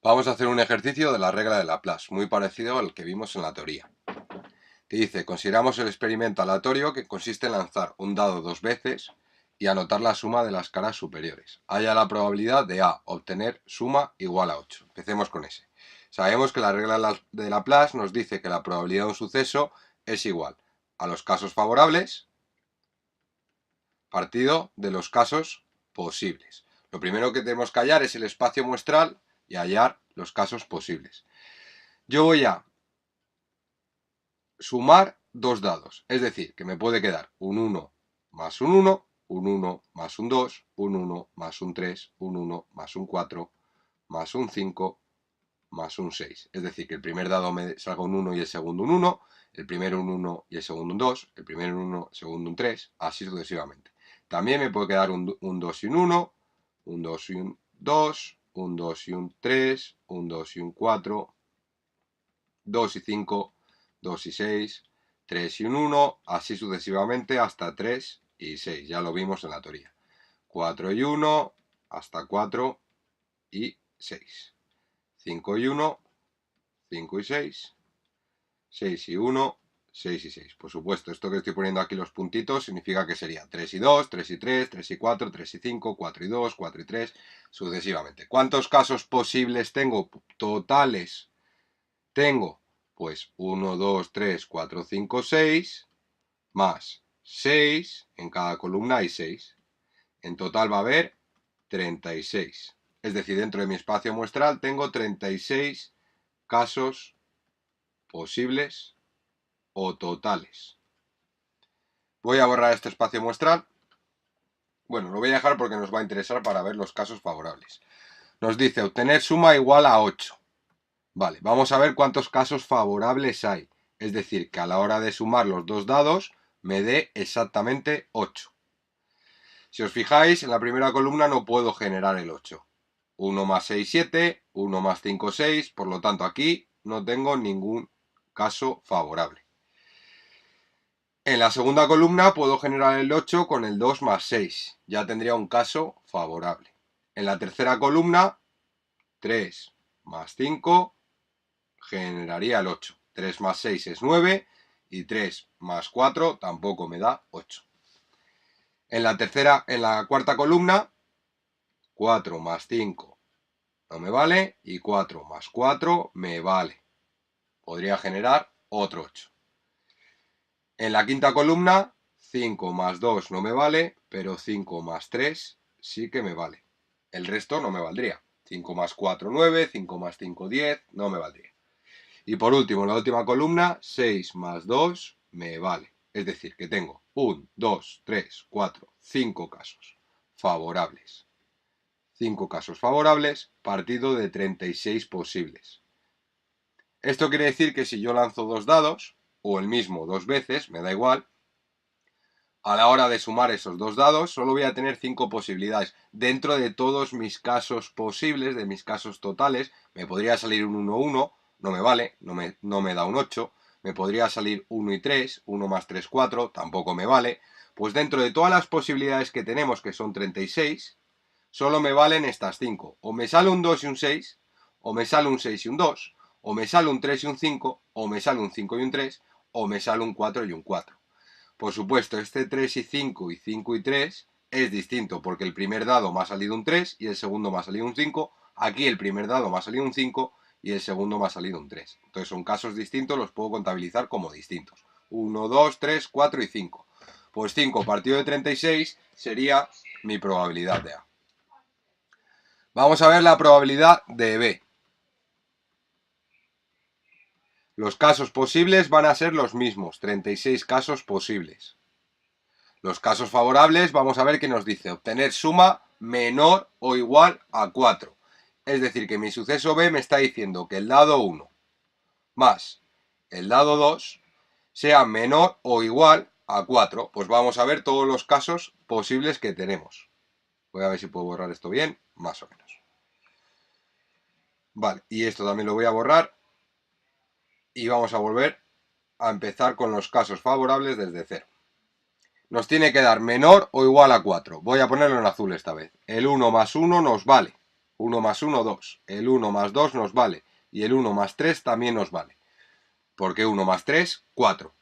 Vamos a hacer un ejercicio de la regla de Laplace, muy parecido al que vimos en la teoría. Te dice, consideramos el experimento aleatorio que consiste en lanzar un dado 2 veces y anotar la suma de las caras superiores. Haya la probabilidad de A, obtener suma igual a 8. Empecemos con ese. Sabemos que la regla de Laplace nos dice que la probabilidad de un suceso es igual a los casos favorables partido de los casos posibles. Lo primero que tenemos que hallar es el espacio muestral y hallar los casos posibles. Yo voy a sumar dos dados, es decir, que me puede quedar un 1 más un 1, un 1 más un 2, un 1 más un 3, un 1 más un 4, más un 5, más un 6. Es decir, que el primer dado me salga un 1 y el segundo un 1, el primero un 1 y el segundo un 2, el primero un 1, el segundo un 3, así sucesivamente. También me puede quedar un 2 y un 1, un 2 y un 2, un 2 y un 3, un 2 y un 4, 2 y 5, 2 y 6, 3 y un 1, así sucesivamente hasta 3 y 6, ya lo vimos en la teoría. 4 y 1, hasta 4 y 6. 5 y 1, 5 y 6, 6 y 1, 6 y 6. Por supuesto, esto que estoy poniendo aquí los puntitos significa que sería 3 y 2, 3 y 3, 3 y 4, 3 y 5, 4 y 2, 4 y 3, sucesivamente. ¿Cuántos casos posibles tengo? Totales. Tengo, pues, 1, 2, 3, 4, 5, 6, más 6, en cada columna hay 6. En total va a haber 36. Es decir, dentro de mi espacio muestral tengo 36 casos posibles o totales. Voy a borrar este espacio muestral. Bueno, lo voy a dejar porque nos va a interesar para ver los casos favorables. Nos dice obtener suma igual a 8. Vale, vamos a ver cuántos casos favorables hay. Es decir, que a la hora de sumar los dos dados me dé exactamente 8. Si os fijáis, en la primera columna no puedo generar el 8. 1 más 6, 7, 1 más 5, 6, por lo tanto aquí no tengo ningún caso favorable. En la segunda columna puedo generar el 8 con el 2 más 6, ya tendría un caso favorable. En la tercera columna, 3 más 5 generaría el 8. 3 más 6 es 9 y 3 más 4 tampoco me da 8. En la cuarta columna, 4 más 5 no me vale y 4 más 4 me vale. Podría generar otro 8. En la quinta columna, 5 más 2 no me vale, pero 5 más 3 sí que me vale. El resto no me valdría. 5 más 4, 9, 5 más 5, 10, no me valdría. Y por último, en la última columna, 6 más 2 me vale. Es decir, que tengo 1, 2, 3, 4, 5 casos favorables. 5 casos favorables partido de 36 posibles. Esto quiere decir que si yo lanzo dos dados, o el mismo dos veces, me da igual, a la hora de sumar esos dos dados solo voy a tener 5 posibilidades. Dentro de todos mis casos posibles, de mis casos totales, me podría salir un 1, 1, no me vale, no me da un 8. Me podría salir 1 y 3, 1 más 3, 4, tampoco me vale. Pues dentro de todas las posibilidades que tenemos, que son 36, solo me valen estas 5. O me sale un 2 y un 6, o me sale un 6 y un 2, o me sale un 3 y un 5, o me sale un 5 y un 3, o me sale un 4 y un 4. Por supuesto, este 3 y 5 y 5 y 3 es distinto porque el primer dado me ha salido un 3 y el segundo me ha salido un 5. Aquí el primer dado me ha salido un 5 y el segundo me ha salido un 3. Entonces son casos distintos, los puedo contabilizar como distintos. 1, 2, 3, 4 y 5. Pues 5 partido de 36 sería mi probabilidad de A. Vamos a ver la probabilidad de B. Los casos posibles van a ser los mismos, 36 casos posibles. Los casos favorables, vamos a ver qué nos dice. Obtener suma menor o igual a 4. Es decir, que mi suceso B me está diciendo que el dado 1 más el dado 2 sea menor o igual a 4. Pues vamos a ver todos los casos posibles que tenemos. Voy a ver si puedo borrar esto bien, más o menos. Vale, y esto también lo voy a borrar. Y vamos a volver a empezar con los casos favorables desde cero. Nos tiene que dar menor o igual a 4. Voy a ponerlo en azul esta vez. El 1 más 1 nos vale. 1 más 1, 2. El 1 más 2 nos vale. Y el 1 más 3 también nos vale. Porque 1 más 3, 4.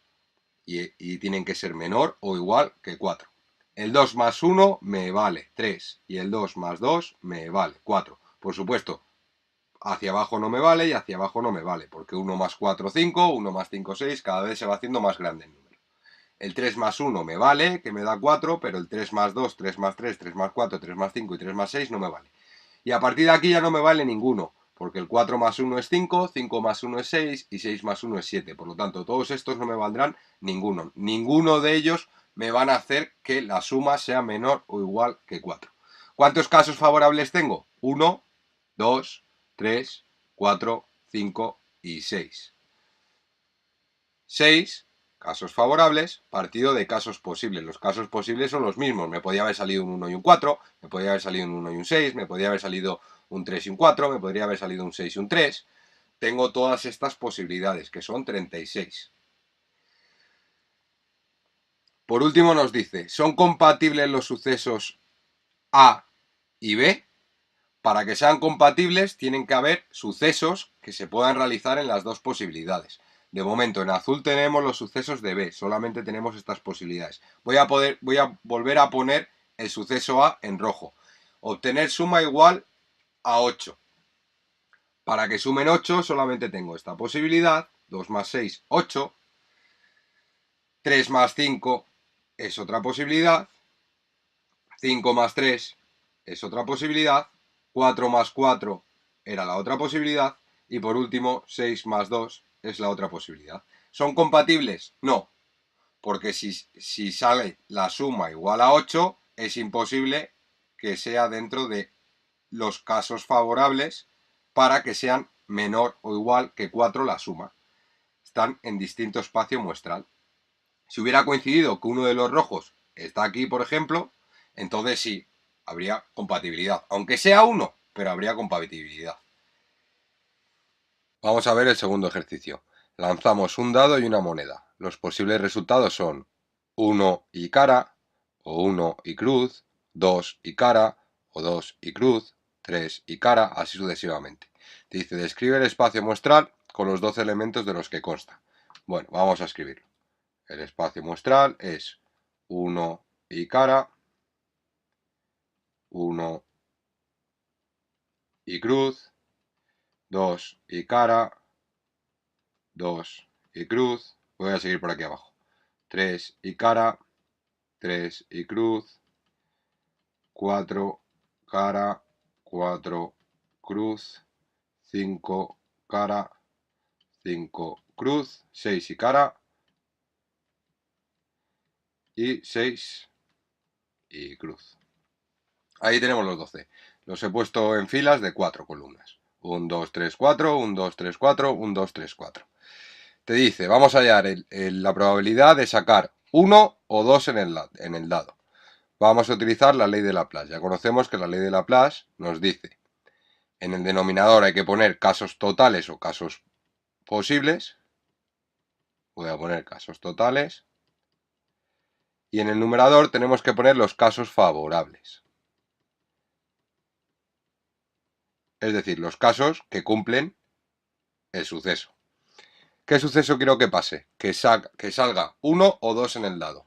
Y tienen que ser menor o igual que 4. El 2 más 1 me vale 3. Y el 2 más 2 me vale 4. Por supuesto, hacia abajo no me vale y hacia abajo no me vale. Porque 1 más 4, 5. 1 más 5, 6. Cada vez se va haciendo más grande el número. El 3 más 1 me vale, que me da 4. Pero el 3 más 2, 3 más 3, 3 más 4, 3 más 5 y 3 más 6 no me vale. Y a partir de aquí ya no me vale ninguno, porque el 4 más 1 es 5, 5 más 1 es 6 y 6 más 1 es 7. Por lo tanto, todos estos no me valdrán ninguno. Ninguno de ellos me van a hacer que la suma sea menor o igual que 4. ¿Cuántos casos favorables tengo? 1, 2, 3, 4, 5 y 6. 6 casos favorables partido de casos posibles. Los casos posibles son los mismos. Me podía haber salido un 1 y un 4, me podía haber salido un 1 y un 6, me podía haber salido un 3 y un 4, me podría haber salido un 6 y un 3. Tengo todas estas posibilidades, que son 36. Por último nos dice, ¿son compatibles los sucesos A y B? Para que sean compatibles tienen que haber sucesos que se puedan realizar en las dos posibilidades. De momento en azul tenemos los sucesos de B, solamente tenemos estas posibilidades. Voy a volver a poner el suceso A en rojo. Obtener suma igual a 8. Para que sumen 8 solamente tengo esta posibilidad, 2 más 6, 8. 3 más 5 es otra posibilidad. 5 más 3 es otra posibilidad. 4 más 4 era la otra posibilidad. Y por último, 6 más 2 es la otra posibilidad. ¿Son compatibles? No. Porque si sale la suma igual a 8, es imposible que sea dentro de los casos favorables para que sean menor o igual que 4 la suma. Están en distinto espacio muestral. Si hubiera coincidido que uno de los rojos está aquí, por ejemplo, entonces sí, habría compatibilidad. Aunque sea uno, pero habría compatibilidad. Vamos a ver el segundo ejercicio. Lanzamos un dado y una moneda. Los posibles resultados son 1 y cara, o 1 y cruz, 2 y cara, o 2 y cruz, 3 y cara, así sucesivamente. Te dice, describe el espacio muestral con los 12 elementos de los que consta. Bueno, vamos a escribirlo. El espacio muestral es 1 y cara, 1 y cruz, 2 y cara, 2 y cruz, voy a seguir por aquí abajo, 3 y cara, 3 y cruz, 4 cara, 4 cruz, 5 cara, 5 cruz, 6 y cara, y 6 y cruz. Ahí tenemos los 12. Los he puesto en filas de 4 columnas. 1, 2, 3, 4, 1, 2, 3, 4, 1, 2, 3, 4. Te dice, vamos a hallar la probabilidad de sacar 1 o 2 en el dado. Vamos a utilizar la ley de Laplace. Ya conocemos que la ley de Laplace nos dice, en el denominador hay que poner casos totales o casos posibles. Voy a poner casos totales. Y en el numerador tenemos que poner los casos favorables. Es decir, los casos que cumplen el suceso. ¿Qué suceso quiero que pase? Que salga 1 o 2 en el dado.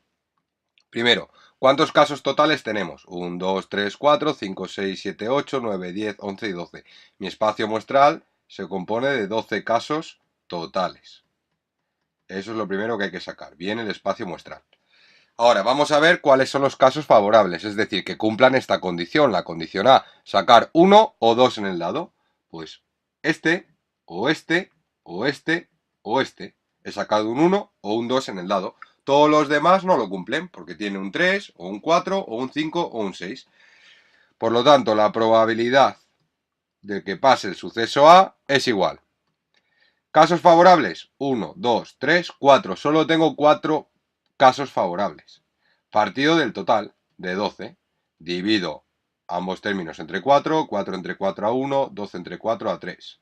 Primero, ¿cuántos casos totales tenemos? 1, 2, 3, 4, 5, 6, 7, 8, 9, 10, 11 y 12. Mi espacio muestral se compone de 12 casos totales. Eso es lo primero que hay que sacar. Bien el espacio muestral. Ahora, vamos a ver cuáles son los casos favorables, es decir, que cumplan esta condición. La condición A, sacar 1 o 2 en el dado. Pues este, o este, o este, o este. He sacado un 1 o un 2 en el dado. Todos los demás no lo cumplen, porque tiene un 3, o un 4, o un 5, o un 6. Por lo tanto, la probabilidad de que pase el suceso A es igual. Casos favorables, 1, 2, 3, 4. Solo tengo 4 casos favorables. Partido del total de 12. Divido ambos términos entre 4, 4 entre 4 a 1, 12 entre 4 a 3.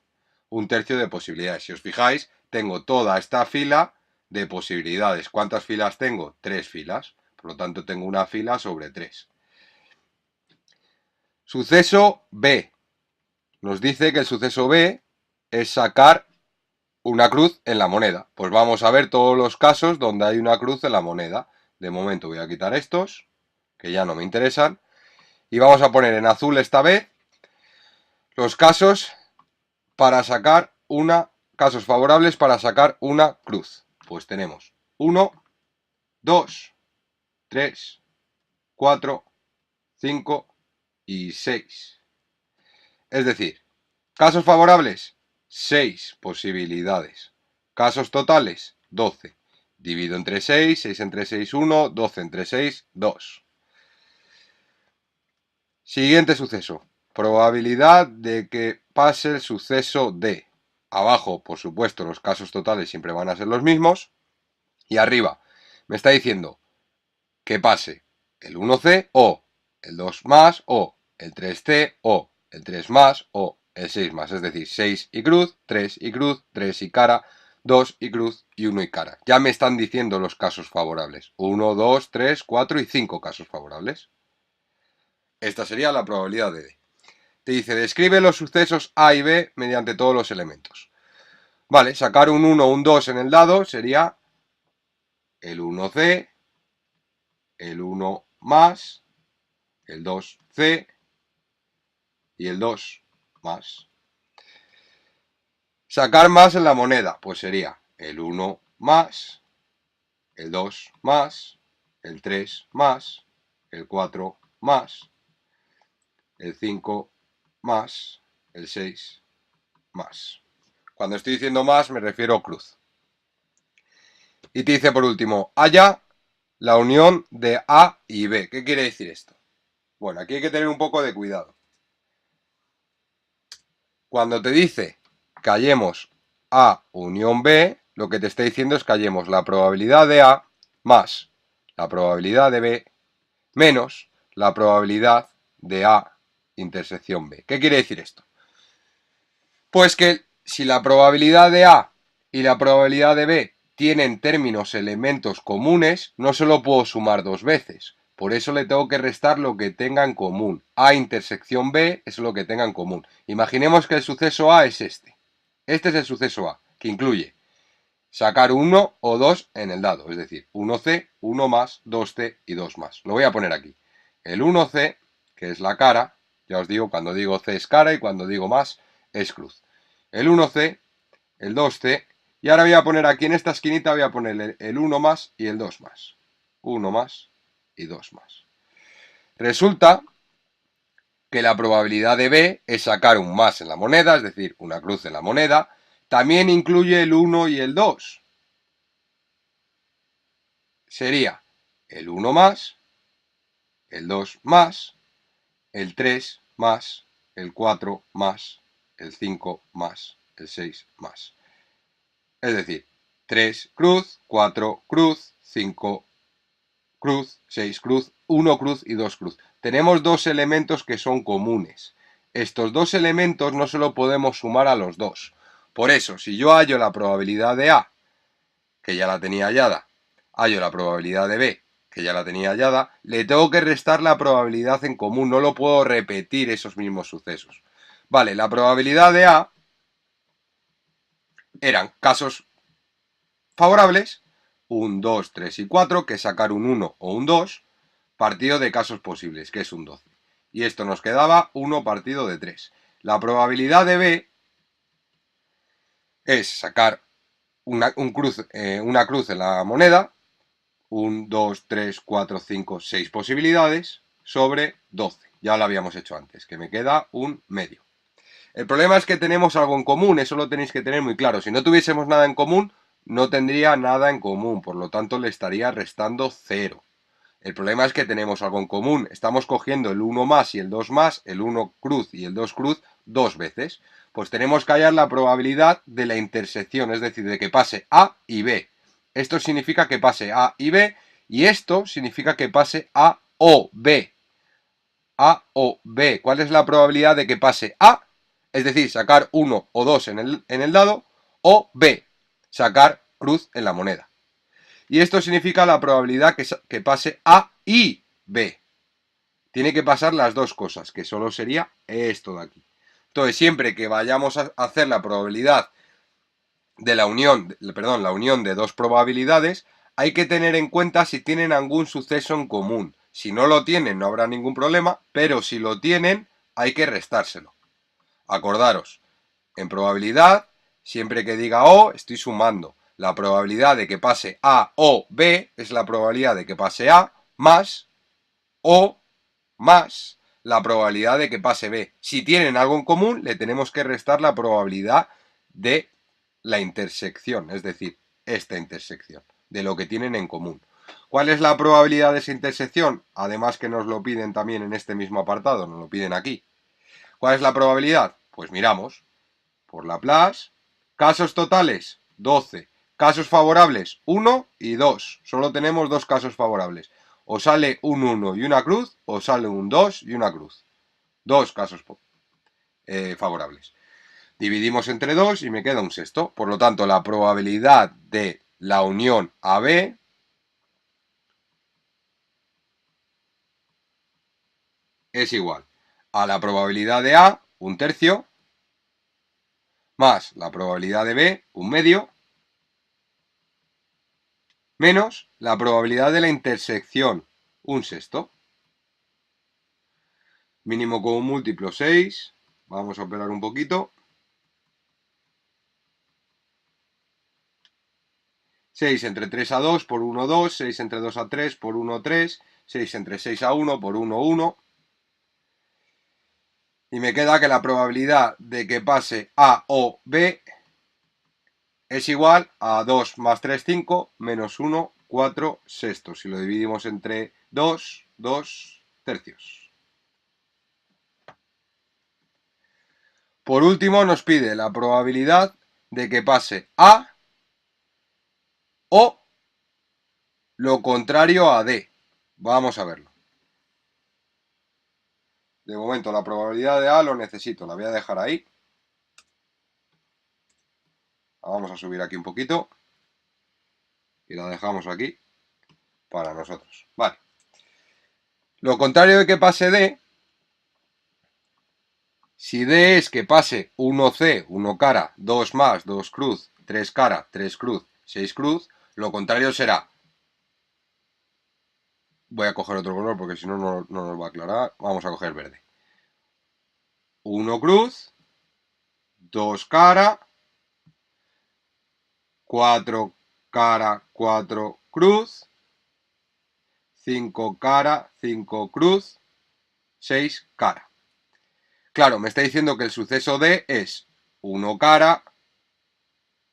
Un tercio de posibilidades. Si os fijáis, tengo toda esta fila de posibilidades. ¿Cuántas filas tengo? 3 filas. Por lo tanto, tengo una fila sobre 3. Suceso B. nos dice que el suceso B es sacar una cruz en la moneda. Pues vamos a ver todos los casos donde hay una cruz en la moneda. De momento voy a quitar estos, que ya no me interesan, y vamos a poner en azul esta vez los casos para sacar casos favorables para sacar una cruz. Pues tenemos 1, 2, 3, 4, 5 y 6. Es decir, casos favorables, 6 posibilidades. Casos totales, 12. Divido entre 6, 6 entre 6, 1, 12 entre 6, 2. Siguiente suceso. Probabilidad de que pase el suceso D. Abajo, por supuesto, los casos totales siempre van a ser los mismos. Y arriba, me está diciendo que pase el 1C o el 2 más o el 3C o el 3 más o el 6 más. Es decir, 6 y cruz, 3 y cruz, 3 y cara, 2 y cruz y 1 y cara. Ya me están diciendo los casos favorables. 1, 2, 3, 4 y 5 casos favorables. Esta sería la probabilidad de D. Te dice, describe los sucesos A y B mediante todos los elementos. Vale, sacar un 1 o un 2 en el dado sería el 1C, el 1 más, el 2C y el 2 más. Sacar más en la moneda, pues sería el 1 más, el 2 más, el 3 más, el 4 más, el 5 más, el 6 más. Cuando estoy diciendo más me refiero a cruz. Y te dice por último, haya la unión de A y B. ¿Qué quiere decir esto? Bueno, aquí hay que tener un poco de cuidado. Cuando te dice que hallemos A unión B, lo que te está diciendo es que hallemos la probabilidad de A más la probabilidad de B menos la probabilidad de A intersección B. ¿Qué quiere decir esto? Pues que si la probabilidad de A y la probabilidad de B tienen términos elementos comunes, no se lo puedo sumar dos veces. Por eso le tengo que restar lo que tenga en común. A intersección B es lo que tenga en común. Imaginemos que el suceso A es este. Este es el suceso A, que incluye sacar 1 o 2 en el dado. Es decir, 1C, 1 más, 2C y 2 más. Lo voy a poner aquí. El 1C, que es la cara, ya os digo, cuando digo C es cara y cuando digo más es cruz. El 1C, el 2C, y ahora voy a poner aquí en esta esquinita, voy a poner el 1 más y el 2 más. 1 más y 2 más. Resulta que la probabilidad de B es sacar un más en la moneda, es decir, una cruz en la moneda. También incluye el 1 y el 2. Sería el 1 más, el 2 más, el 3 más, el 4 más, el 5 más, el 6 más. Es decir, 3 cruz, 4 cruz, 5 cruz, 6 cruz, 1 cruz y 2 cruz. Tenemos dos elementos que son comunes. Estos dos elementos no se lo podemos sumar a los dos. Por eso, si yo hallo la probabilidad de A, que ya la tenía hallada, hallo la probabilidad de B, que ya la tenía hallada, le tengo que restar la probabilidad en común. No lo puedo repetir esos mismos sucesos. Vale, la probabilidad de A eran casos favorables, un 2, 3 y 4, que es sacar un 1 o un 2, partido de casos posibles, que es un 12. Y esto nos quedaba 1 partido de 3. La probabilidad de B es sacar una cruz en la moneda, 1, 2, 3, 4, 5, 6 posibilidades, sobre 12. Ya lo habíamos hecho antes, que me queda un medio. El problema es que tenemos algo en común, eso lo tenéis que tener muy claro. Si no tuviésemos nada en común, no tendría nada en común, por lo tanto le estaría restando 0. El problema es que tenemos algo en común. Estamos cogiendo el 1 más y el 2 más, el 1 cruz y el 2 cruz, dos veces. Pues tenemos que hallar la probabilidad de la intersección, es decir, de que pase A y B. Esto significa que pase A y B, y esto significa que pase A o B. A o B. ¿Cuál es la probabilidad de que pase A? Es decir, sacar 1 o 2 en el dado, o B, sacar cruz en la moneda. Y esto significa la probabilidad que pase A y B. Tiene que pasar las dos cosas, que solo sería esto de aquí. Entonces, siempre que vayamos a hacer la probabilidad de la unión, perdón, la unión de dos probabilidades, hay que tener en cuenta si tienen algún suceso en común. Si no lo tienen, no habrá ningún problema, pero si lo tienen, hay que restárselo. Acordaros, en probabilidad, siempre que diga O, estoy sumando. La probabilidad de que pase A o B es la probabilidad de que pase A más O más la probabilidad de que pase B. Si tienen algo en común, le tenemos que restar la probabilidad de la intersección, es decir, esta intersección, de lo que tienen en común. ¿Cuál es la probabilidad de esa intersección? Además que nos lo piden también en este mismo apartado, nos lo piden aquí. ¿Cuál es la probabilidad? Pues miramos. Por Laplace. Casos totales, 12. Casos favorables, 1 y 2. Solo tenemos dos casos favorables. O sale un 1 y una cruz, o sale un 2 y una cruz. Dos casos favorables. Dividimos entre 2 y me queda un sexto. Por lo tanto, la probabilidad de la unión AB es igual a la probabilidad de A, un tercio, más la probabilidad de B, un medio, menos la probabilidad de la intersección, un sexto. Mínimo común múltiplo 6. Vamos a operar un poquito. 6 entre 3 a 2 por 1, 2. 6 entre 2 a 3 por 1, 3. 6 entre 6 a 1 por 1, 1. Y me queda que la probabilidad de que pase A o B es igual a 2 más 3, 5, menos 1, 4 sextos. Si lo dividimos entre 2, 2 tercios. Por último, nos pide la probabilidad de que pase A o lo contrario a D. Vamos a verlo. De momento la probabilidad de A lo necesito, la voy a dejar ahí. La vamos a subir aquí un poquito. Y la dejamos aquí para nosotros. Vale. Lo contrario de que pase D, si D es que pase 1C, 1 cara, 2 más, 2 cruz, 3 cara, 3 cruz, 6 cruz, lo contrario será... Voy a coger otro color porque si no, no nos va a aclarar. Vamos a coger verde. 1 cruz, 2 cara, 4 cara, 4 cruz, 5 cara, 5 cruz, 6 cara. Claro, me está diciendo que el suceso D es 1 cara,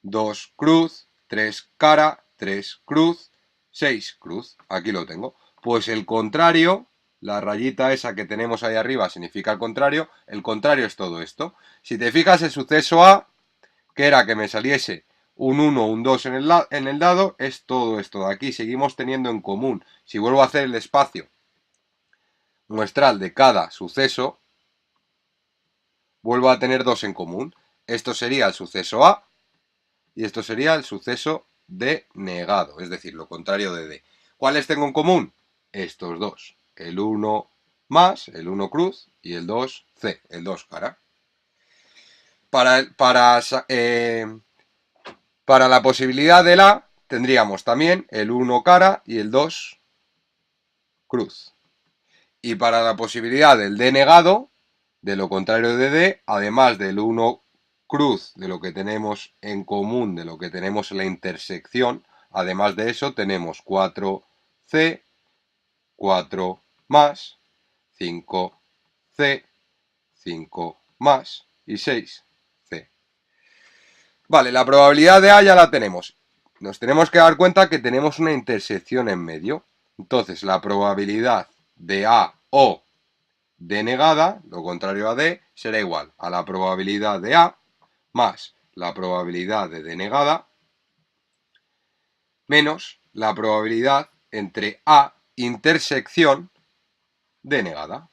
2 cruz, 3 cara, 3 cruz, 6 cruz. Aquí lo tengo. Pues el contrario, la rayita esa que tenemos ahí arriba significa el contrario es todo esto. Si te fijas, el suceso A, que era que me saliese un 1, un 2 en el dado, es todo esto de aquí. Seguimos teniendo en común. Si vuelvo a hacer el espacio muestral de cada suceso, vuelvo a tener dos en común. Esto sería el suceso A y esto sería el suceso denegado, es decir, lo contrario de D. ¿Cuáles tengo en común? Estos dos. El 1 más, el 1 cruz y el 2 C, el 2 cara. Para la posibilidad del A tendríamos también el 1 cara y el 2 cruz. Y para la posibilidad del D negado, de lo contrario de D, además del 1 cruz, de lo que tenemos en común, de lo que tenemos en la intersección, además de eso tenemos 4C, 4 más, 5C, 5 más y 6C. Vale, la probabilidad de A ya la tenemos. Nos tenemos que dar cuenta que tenemos una intersección en medio. Entonces, la probabilidad de A o D negada, lo contrario a D, será igual a la probabilidad de A más la probabilidad de D negada menos la probabilidad entre A intersección D negada.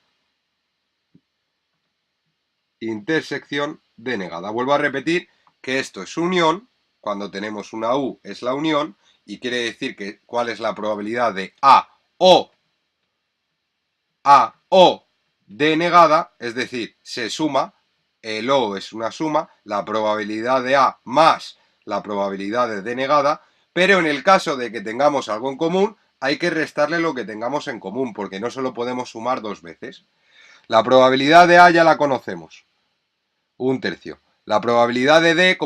Intersección D negada. Vuelvo a repetir que esto es unión. Cuando tenemos una U es la unión y quiere decir que cuál es la probabilidad de A o D negada, es decir, se suma el O es una suma, la probabilidad de A más la probabilidad de D negada, pero en el caso de que tengamos algo en común, hay que restarle lo que tengamos en común, porque no solo podemos sumar dos veces. La probabilidad de A ya la conocemos, un tercio. La probabilidad de D,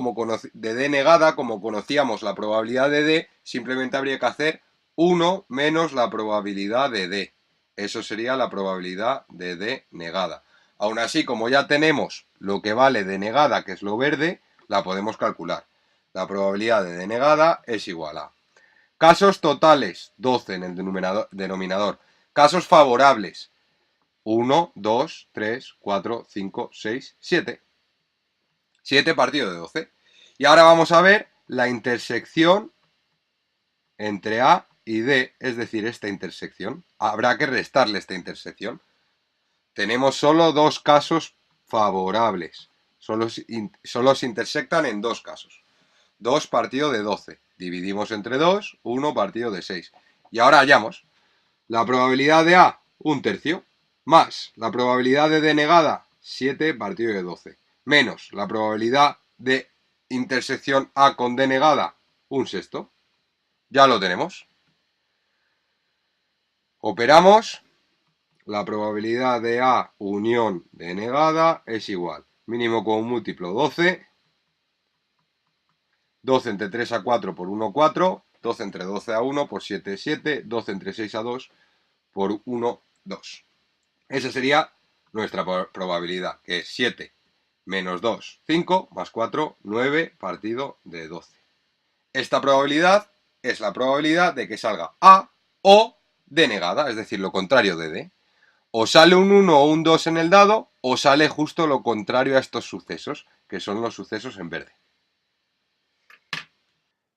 de D negada, como conocíamos la probabilidad de D, simplemente habría que hacer 1 menos la probabilidad de D. Eso sería la probabilidad de D negada. Aún así, como ya tenemos lo que vale D negada, que es lo verde, la podemos calcular. La probabilidad de D negada es igual a casos totales, 12 en el denominador. Casos favorables, 1, 2, 3, 4, 5, 6, 7. 7 partido de 12. Y ahora vamos a ver la intersección entre A y D, es decir, esta intersección. Habrá que restarle esta intersección. Tenemos solo dos casos favorables. Solo se intersectan en dos casos. 2 partido de 12. Dividimos entre 2, 1 partido de 6. Y ahora hallamos la probabilidad de A, un tercio, más la probabilidad de D negada, 7 partido de 12, menos la probabilidad de intersección A con D negada, un sexto. Ya lo tenemos. Operamos. La probabilidad de A unión D negada es igual. Mínimo común múltiplo 12. 12 entre 3 a 4 por 1, 4. 12 entre 12 a 1 por 7, 7. 12 entre 6 a 2 por 1, 2. Esa sería nuestra probabilidad, que es 7 menos 2, 5, más 4, 9 partido de 12. Esta probabilidad es la probabilidad de que salga A o D negada, es decir, lo contrario de D. O sale un 1 o un 2 en el dado, o sale justo lo contrario a estos sucesos, que son los sucesos en verde.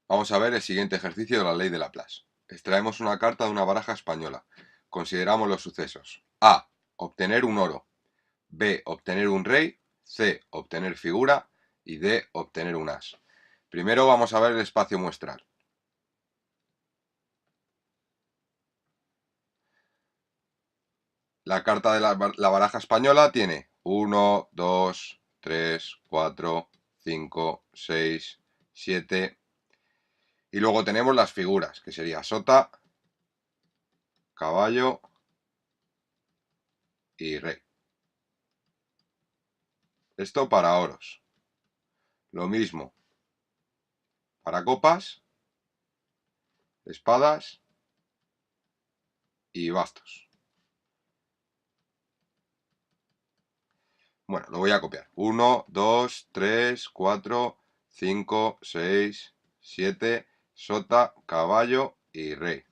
Vamos a ver el siguiente ejercicio de la ley de Laplace. Extraemos una carta de una baraja española. Consideramos los sucesos. A. Obtener un oro. B. Obtener un rey. C. Obtener figura. Y D. Obtener un as. Primero vamos a ver el espacio muestral. La carta de la baraja española tiene 1, 2, 3, 4, 5, 6, 7. Y luego tenemos las figuras, que sería sota, caballo y rey. Esto para oros. Lo mismo para copas, espadas y bastos. Bueno, lo voy a copiar. 1, 2, 3, 4, 5, 6, 7, sota, caballo y rey.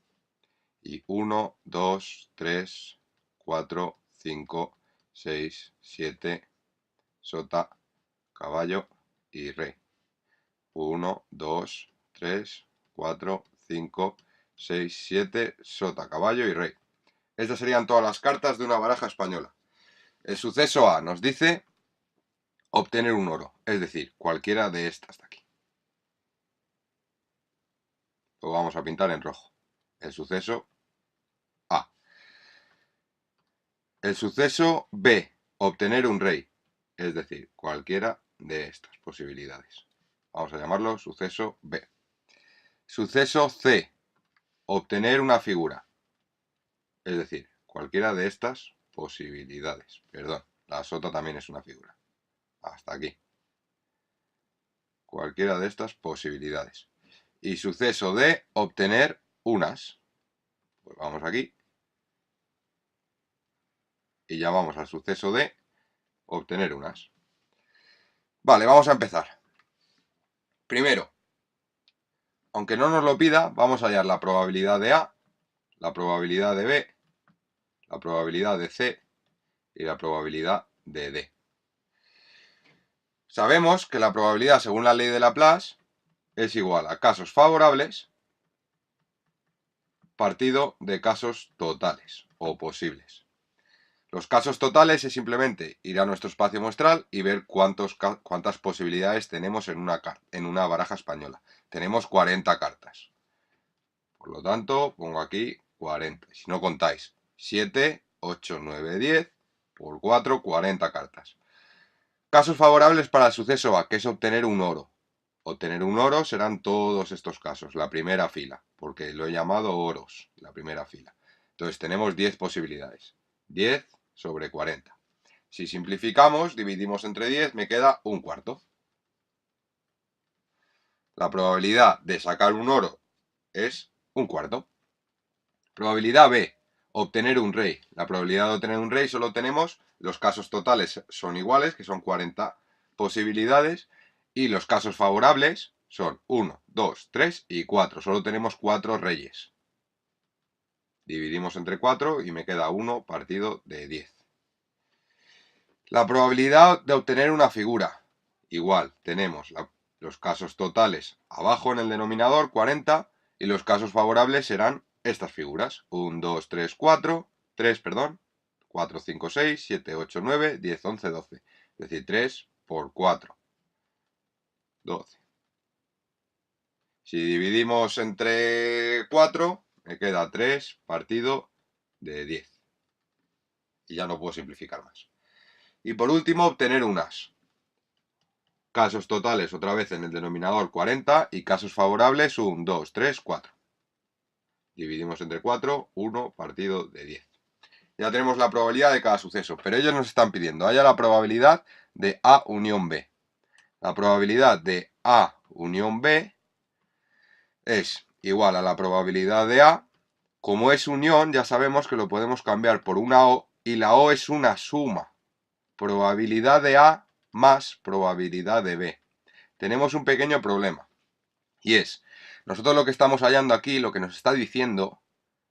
Y 1, 2, 3, 4, 5, 6, 7, sota, caballo y rey. 1, 2, 3, 4, 5, 6, 7, sota, caballo y rey. Estas serían todas las cartas de una baraja española. El suceso A nos dice obtener un oro, es decir, cualquiera de estas de aquí. Lo vamos a pintar en rojo. El suceso A. El suceso B, obtener un rey, es decir, cualquiera de estas posibilidades. Vamos a llamarlo suceso B. Suceso C, obtener una figura, es decir, cualquiera de estas posibilidades. Perdón, la sota también es una figura. Hasta aquí. Cualquiera de estas posibilidades. Y suceso D, obtener unas. Pues vamos aquí. Y llamamos al suceso D, obtener unas. Vale, vamos a empezar. Primero, aunque no nos lo pida, vamos a hallar la probabilidad de A, la probabilidad de B, la probabilidad de C y la probabilidad de D. Sabemos que la probabilidad, según la ley de Laplace, es igual a casos favorables partido de casos totales o posibles. Los casos totales es simplemente ir a nuestro espacio muestral y ver cuántas posibilidades tenemos en una baraja española. Tenemos 40 cartas. Por lo tanto, pongo aquí 40. Si no contáis, 7, 8, 9, 10, por 4, 40 cartas. Casos favorables para el suceso A, que es obtener un oro. Obtener un oro serán todos estos casos, la primera fila, porque lo he llamado oros, la primera fila. Entonces tenemos 10 posibilidades. 10 sobre 40. Si simplificamos, dividimos entre 10, me queda un cuarto. La probabilidad de sacar un oro es un cuarto. Probabilidad B, obtener un rey. La probabilidad de obtener un rey solo tenemos, los casos totales son iguales, que son 40 posibilidades, y los casos favorables son 1, 2, 3 y 4. Solo tenemos 4 reyes. Dividimos entre 4 y me queda 1 partido de 10. La probabilidad de obtener una figura. Igual, tenemos los casos totales abajo en el denominador, 40, y los casos favorables serán estas figuras. 1, 2, 3, 4, 3, perdón, 4, 5, 6, 7, 8, 9, 10, 11, 12. Es decir, 3 por 4, 12. Si dividimos entre 4, me queda 3 partido de 10. Y ya no puedo simplificar más. Y por último, obtener un as. Casos totales otra vez en el denominador 40 y casos favorables 1, 2, 3, 4. Dividimos entre 4, 1 partido de 10. Ya tenemos la probabilidad de cada suceso, pero ellos nos están pidiendo, haya la probabilidad de A unión B. La probabilidad de A unión B es igual a la probabilidad de A. Como es unión, ya sabemos que lo podemos cambiar por una O, y la O es una suma. Probabilidad de A más probabilidad de B. Tenemos un pequeño problema, y es, nosotros lo que estamos hallando aquí, lo que nos está diciendo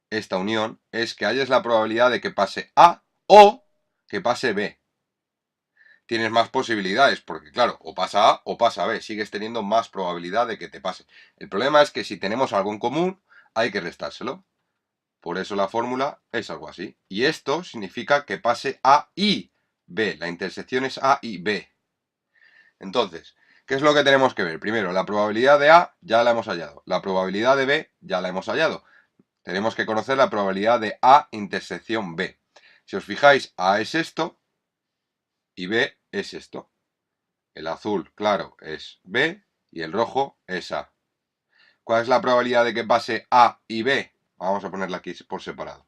esta unión, es que halles la probabilidad de que pase A o que pase B. Tienes más posibilidades, porque claro, o pasa A o pasa B, sigues teniendo más probabilidad de que te pase. El problema es que si tenemos algo en común, hay que restárselo. Por eso la fórmula es algo así. Y esto significa que pase A y B. La intersección es A y B. Entonces, ¿qué es lo que tenemos que ver? Primero, la probabilidad de A ya la hemos hallado. La probabilidad de B ya la hemos hallado. Tenemos que conocer la probabilidad de A intersección B. Si os fijáis, A es esto y B es esto. El azul claro es B y el rojo es A. ¿Cuál es la probabilidad de que pase A y B? Vamos a ponerla aquí por separado.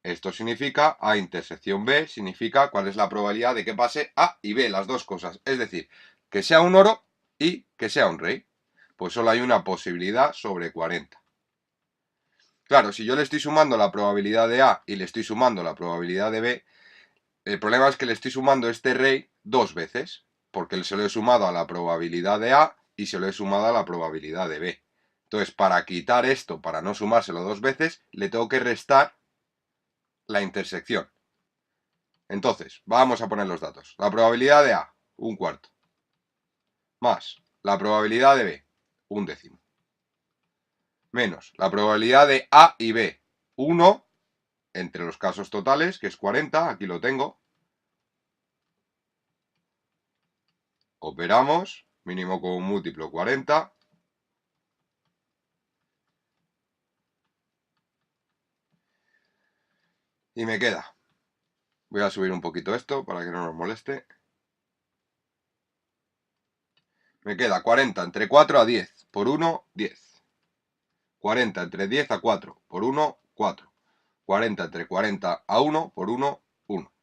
Esto significa A intersección B, significa cuál es la probabilidad de que pase A y B, las dos cosas. Es decir, que sea un oro y que sea un rey. Pues solo hay una posibilidad sobre 40. Claro, si yo le estoy sumando la probabilidad de A y le estoy sumando la probabilidad de B, el problema es que le estoy sumando este rey dos veces, porque se lo he sumado a la probabilidad de A y se lo he sumado a la probabilidad de B. Entonces, para quitar esto, para no sumárselo dos veces, le tengo que restar la intersección. Entonces, vamos a poner los datos. La probabilidad de A, un cuarto. Más la probabilidad de B, un décimo. Menos la probabilidad de A y B, 1 entre los casos totales, que es 40, aquí lo tengo. Operamos, mínimo común múltiplo 40. Y me queda. Voy a subir un poquito esto para que no nos moleste. Me queda 40 entre 4 a 10. Por 1, 10. 40 entre 10 a 4. Por 1, 4. 40 entre 40 a 1. Por 1, 1.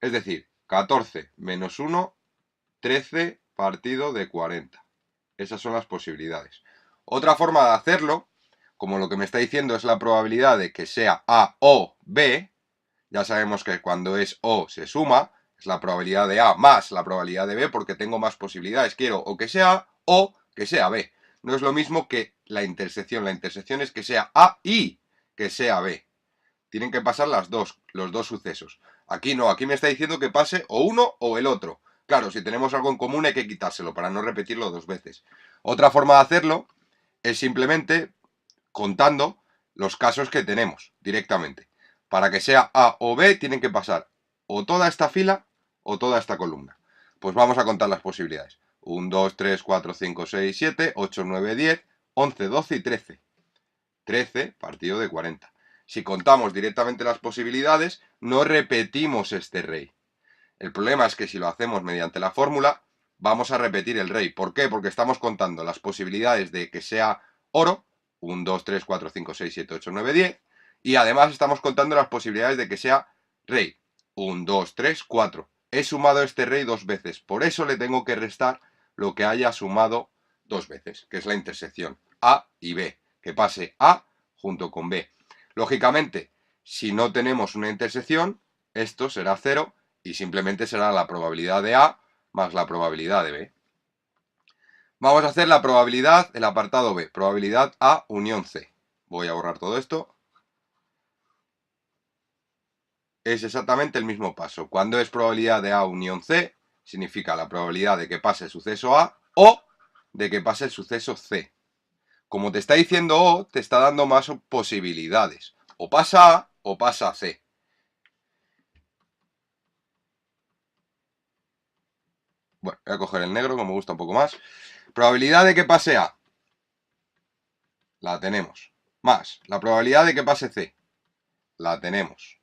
Es decir, 14 menos 1, 13 partido de 40. Esas son las posibilidades. Otra forma de hacerlo, como lo que me está diciendo es la probabilidad de que sea A o B, ya sabemos que cuando es O se suma, es la probabilidad de A más la probabilidad de B porque tengo más posibilidades. Quiero o que sea A o que sea B. No es lo mismo que la intersección. La intersección es que sea A y que sea B. Tienen que pasar los dos sucesos. Aquí no, aquí me está diciendo que pase o uno o el otro. Claro, si tenemos algo en común hay que quitárselo para no repetirlo dos veces. Otra forma de hacerlo es simplemente contando los casos que tenemos directamente. Para que sea A o B tienen que pasar o toda esta fila o toda esta columna. Pues vamos a contar las posibilidades. 1, 2, 3, 4, 5, 6, 7, 8, 9, 10, 11, 12 y 13. 13 partido de 40. Si contamos directamente las posibilidades, no repetimos este rey. El problema es que si lo hacemos mediante la fórmula, vamos a repetir el rey. ¿Por qué? Porque estamos contando las posibilidades de que sea oro, 1, 2, 3, 4, 5, 6, 7, 8, 9, 10, y además estamos contando las posibilidades de que sea rey, 1, 2, 3, 4. He sumado este rey dos veces, por eso le tengo que restar lo que haya sumado dos veces, que es la intersección A y B, que pase A junto con B. Lógicamente, si no tenemos una intersección, esto será 0 y simplemente será la probabilidad de A más la probabilidad de B. Vamos a hacer la probabilidad, el apartado B, probabilidad A unión C. Voy a borrar todo esto. Es exactamente el mismo paso. Cuando es probabilidad de A unión C, significa la probabilidad de que pase el suceso A o de que pase el suceso C. Como te está diciendo O, te está dando más posibilidades. O pasa A o pasa C. Bueno, voy a coger el negro, que me gusta un poco más. Probabilidad de que pase A. La tenemos. Más la probabilidad de que pase C. La tenemos.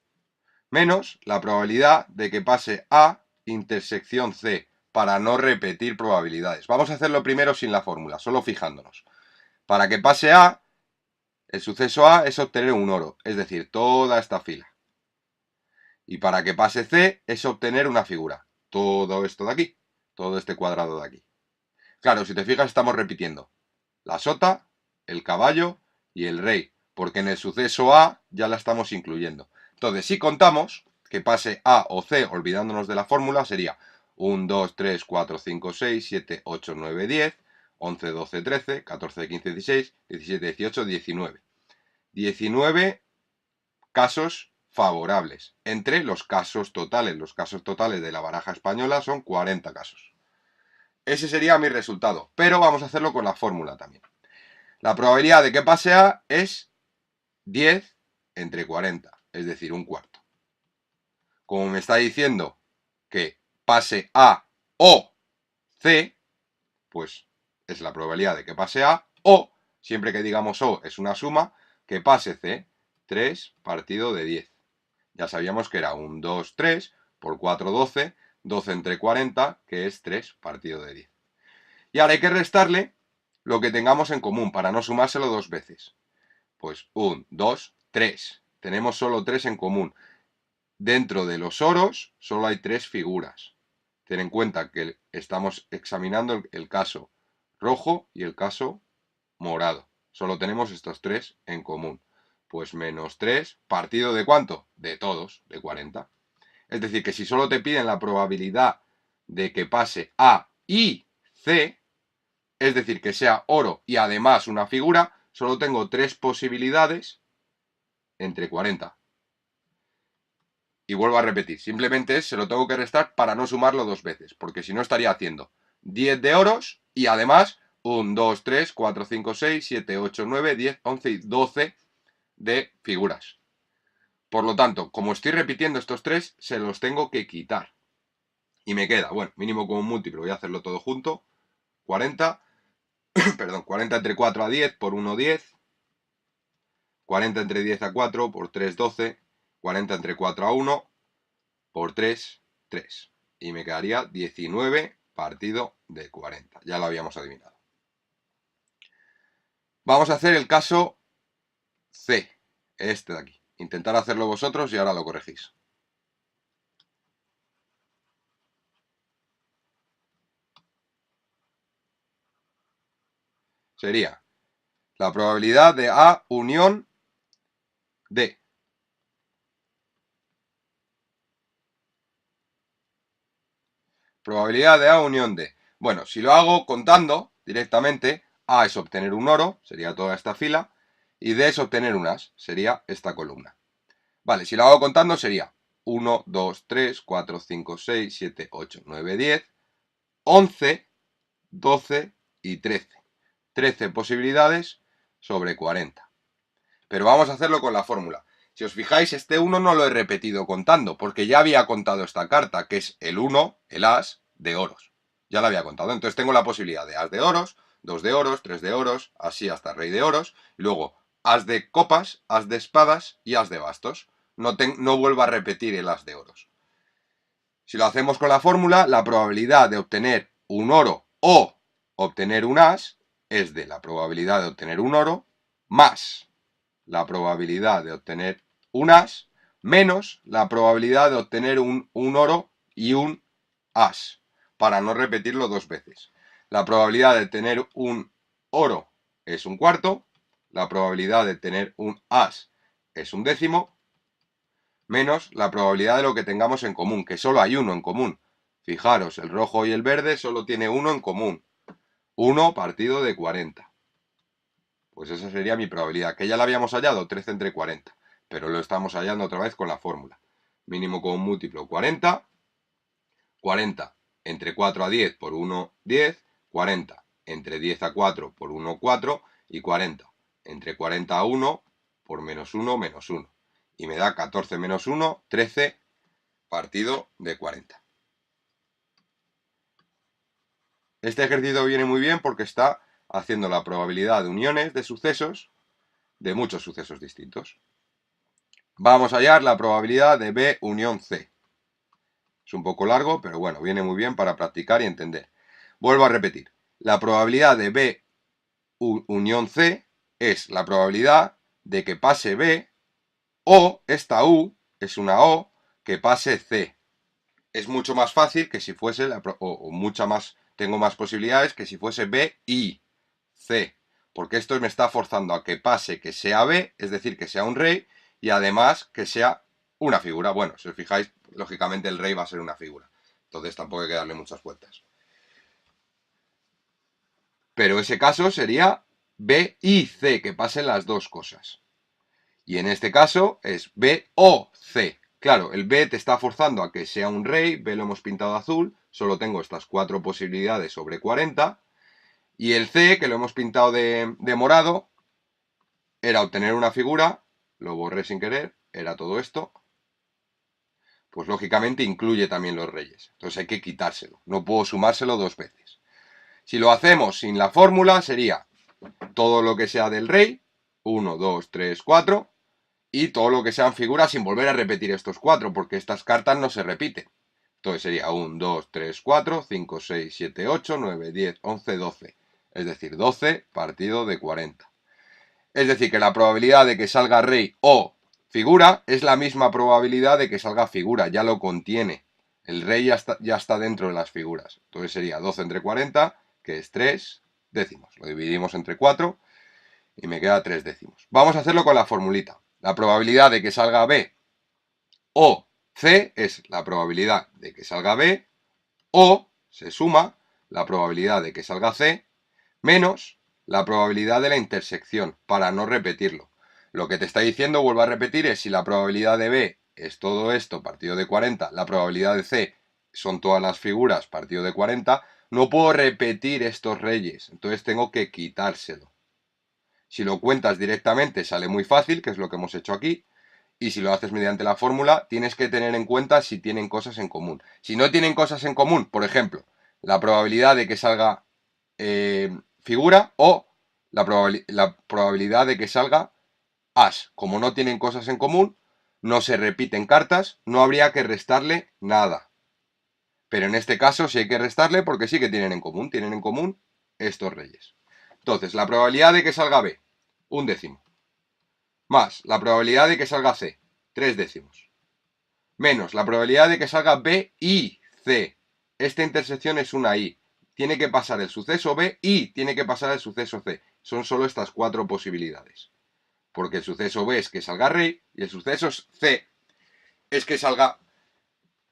Menos la probabilidad de que pase A intersección C, para no repetir probabilidades. Vamos a hacerlo primero sin la fórmula, solo fijándonos. Para que pase A, el suceso A es obtener un oro, es decir, toda esta fila. Y para que pase C es obtener una figura, todo esto de aquí, todo este cuadrado de aquí. Claro, si te fijas estamos repitiendo la sota, el caballo y el rey, porque en el suceso A ya la estamos incluyendo. Entonces, si contamos que pase A o C, olvidándonos de la fórmula, sería 1, 2, 3, 4, 5, 6, 7, 8, 9, 10, 11, 12, 13, 14, 15, 16, 17, 18, 19. 19 casos favorables. Entre los casos totales de la baraja española son 40 casos. Ese sería mi resultado, pero vamos a hacerlo con la fórmula también. La probabilidad de que pase A es 10 entre 40, es decir, un cuarto. Como me está diciendo que pase A o C, pues es la probabilidad de que pase A, o, siempre que digamos O es una suma, que pase C, 3 partido de 10. Ya sabíamos que era un 2, 3, por 4, 12, 12 entre 40, que es 3 partido de 10. Y ahora hay que restarle lo que tengamos en común, para no sumárselo dos veces. Pues 1, 2, 3. Tenemos solo 3 en común. Dentro de los oros solo hay 3 figuras. Ten en cuenta que estamos examinando el caso rojo y el caso morado. Solo tenemos estos 3 en común. Pues menos 3, ¿partido de cuánto? De todos, de 40. Es decir, que si solo te piden la probabilidad de que pase A y C, es decir, que sea oro y además una figura, solo tengo 3 posibilidades entre 40. Y vuelvo a repetir, simplemente se lo tengo que restar para no sumarlo dos veces, porque si no estaría haciendo 10 de oros y además 1, 2, 3, 4, 5, 6, 7, 8, 9, 10, 11 y 12 de figuras. Por lo tanto, como estoy repitiendo estos 3, se los tengo que quitar. Y me queda, bueno, mínimo común múltiplo, voy a hacerlo todo junto, 40, perdón, 40 entre 4 a 10 por 1, 10, 40 entre 10 a 4 por 3, 12, 40 entre 4 a 1 por 3, 3. Y me quedaría 19 partido de 40. Ya lo habíamos adivinado. Vamos a hacer el caso C, este de aquí. Intentar hacerlo vosotros y ahora lo corregís. Sería la probabilidad de A unión D. Probabilidad de A unión D. Bueno, si lo hago contando directamente, A es obtener un oro, sería toda esta fila, y D es obtener un as, sería esta columna. Vale, si lo hago contando sería 1, 2, 3, 4, 5, 6, 7, 8, 9, 10, 11, 12 y 13. 13 posibilidades sobre 40. Pero vamos a hacerlo con la fórmula. Si os fijáis, este 1 no lo he repetido contando, porque ya había contado esta carta, que es el 1, el as de oros. Ya lo había contado. Entonces tengo la posibilidad de as de oros, 2 de oros, 3 de oros, así hasta rey de oros, y luego as de copas, as de espadas y as de bastos. No vuelvo a repetir el as de oros. Si lo hacemos con la fórmula, la probabilidad de obtener un oro o obtener un as es de la probabilidad de obtener un oro más la probabilidad de obtener un as menos la probabilidad de obtener un oro y un as, para no repetirlo dos veces. La probabilidad de tener un oro es un cuarto, la probabilidad de tener un as es un décimo, menos la probabilidad de lo que tengamos en común, que solo hay uno en común. Fijaros, el rojo y el verde solo tiene uno en común. 1 partido de 40. Pues esa sería mi probabilidad, que ya la habíamos hallado, 13 entre 40. Pero lo estamos hallando otra vez con la fórmula. Mínimo común múltiplo 40. 40 entre 4 a 10 por 1, 10. 40 entre 10 a 4 por 1, 4. Y 40 entre 40 a 1 por menos 1, menos 1. Y me da 14 menos 1, 13 partido de 40. Este ejercicio viene muy bien porque está haciendo la probabilidad de uniones de sucesos, de muchos sucesos distintos. Vamos a hallar la probabilidad de B unión C. Es un poco largo, pero bueno, viene muy bien para practicar y entender. Vuelvo a repetir. La probabilidad de B unión C es la probabilidad de que pase B o esta U es una O que pase C. Es mucho más fácil que si fuese, o mucha más, tengo más posibilidades que si fuese B y C. Porque esto me está forzando a que pase que sea B, es decir, que sea un rey, y además que sea una figura. Bueno, si os fijáis, lógicamente el rey va a ser una figura. Entonces tampoco hay que darle muchas vueltas. Pero ese caso sería B y C, que pasen las dos cosas. Y en este caso es B o C. Claro, el B te está forzando a que sea un rey, B lo hemos pintado azul, solo tengo estas 4 posibilidades sobre 40. Y el C, que lo hemos pintado de morado, era obtener una figura, lo borré sin querer, era todo esto. Pues lógicamente incluye también los reyes. Entonces hay que quitárselo, no puedo sumárselo dos veces. Si lo hacemos sin la fórmula sería todo lo que sea del rey, 1, 2, 3, 4, y todo lo que sean figuras sin volver a repetir estos 4, porque estas cartas no se repiten. Entonces sería 1, 2, 3, 4, 5, 6, 7, 8, 9, 10, 11, 12. Es decir, 12 partido de 40. Es decir, que la probabilidad de que salga rey o figura es la misma probabilidad de que salga figura, ya lo contiene. El rey ya está dentro de las figuras. Entonces sería 12 entre 40, que es 3 décimos. Lo dividimos entre 4 y me queda 3 décimos. Vamos a hacerlo con la formulita. La probabilidad de que salga B o C es la probabilidad de que salga B o se suma la probabilidad de que salga C menos la probabilidad de la intersección, para no repetirlo. Lo que te está diciendo, vuelvo a repetir, es si la probabilidad de B es todo esto partido de 40, la probabilidad de C son todas las figuras partido de 40, no puedo repetir estos reyes, entonces tengo que quitárselo. Si lo cuentas directamente sale muy fácil, que es lo que hemos hecho aquí, y si lo haces mediante la fórmula, tienes que tener en cuenta si tienen cosas en común. Si no tienen cosas en común, por ejemplo, la probabilidad de que salga figura o la probabilidad de que salga as. Como no tienen cosas en común, no se repiten cartas, no habría que restarle nada. Pero en este caso sí hay que restarle porque sí que tienen en común estos reyes. Entonces, la probabilidad de que salga B, un décimo, más la probabilidad de que salga C, 3 décimos, menos la probabilidad de que salga B y C. Esta intersección es una I. Tiene que pasar el suceso B y tiene que pasar el suceso C. Son solo estas 4 posibilidades. Porque el suceso B es que salga rey y el suceso C es que salga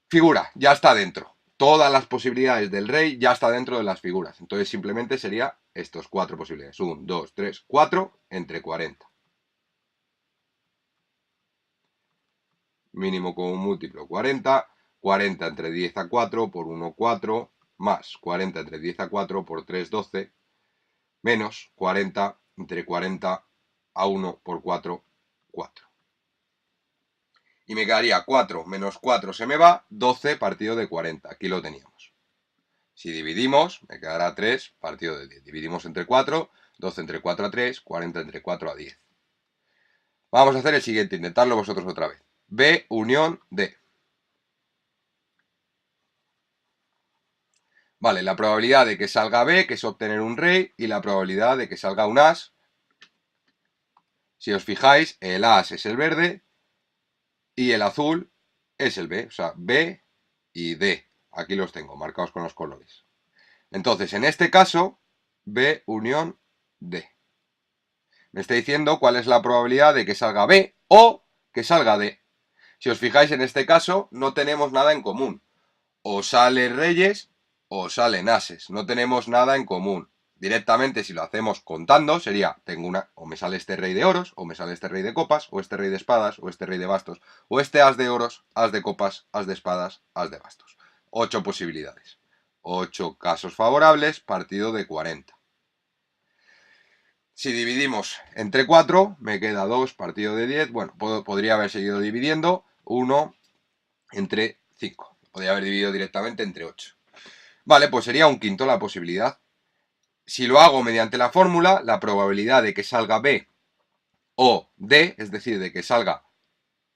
figura. Ya está dentro. Todas las posibilidades del rey ya está dentro de las figuras. Entonces simplemente sería estos 4 posibilidades. 1, 2, 3, 4 entre 40. Mínimo común múltiplo 40. 40 entre 10 a 4 por 1, 4. Más 40 entre 10 a 4 por 3, 12. Menos 40 entre 40 a 1 por 4, 4. Y me quedaría 4 menos 4 se me va, 12 partido de 40. Aquí lo teníamos. Si dividimos, me quedará 3 partido de 10. Dividimos entre 4, 12 entre 4 a 3, 40 entre 4 a 10. Vamos a hacer el siguiente, intentarlo vosotros otra vez. B unión D. Vale, la probabilidad de que salga B, que es obtener un rey, y la probabilidad de que salga un as. Si os fijáis, el as es el verde y el azul es el B, o sea, B y D. Aquí los tengo marcados con los colores. Entonces, en este caso, B unión D. Me está diciendo cuál es la probabilidad de que salga B o que salga D. Si os fijáis, en este caso no tenemos nada en común. O sale reyes o salen ases. No tenemos nada en común. Directamente, si lo hacemos contando, sería, tengo una, o me sale este rey de oros, o me sale este rey de copas, o este rey de espadas, o este rey de bastos, o este as de oros, as de copas, as de espadas, as de bastos. 8 posibilidades. 8 casos favorables, partido de 40. Si dividimos entre 4, me queda 2, partido de 10. Bueno, podría haber seguido dividiendo. 1 entre 5. Podría haber dividido directamente entre 8. Vale, pues sería un quinto la posibilidad. Si lo hago mediante la fórmula, la probabilidad de que salga B o D, es decir, de que salga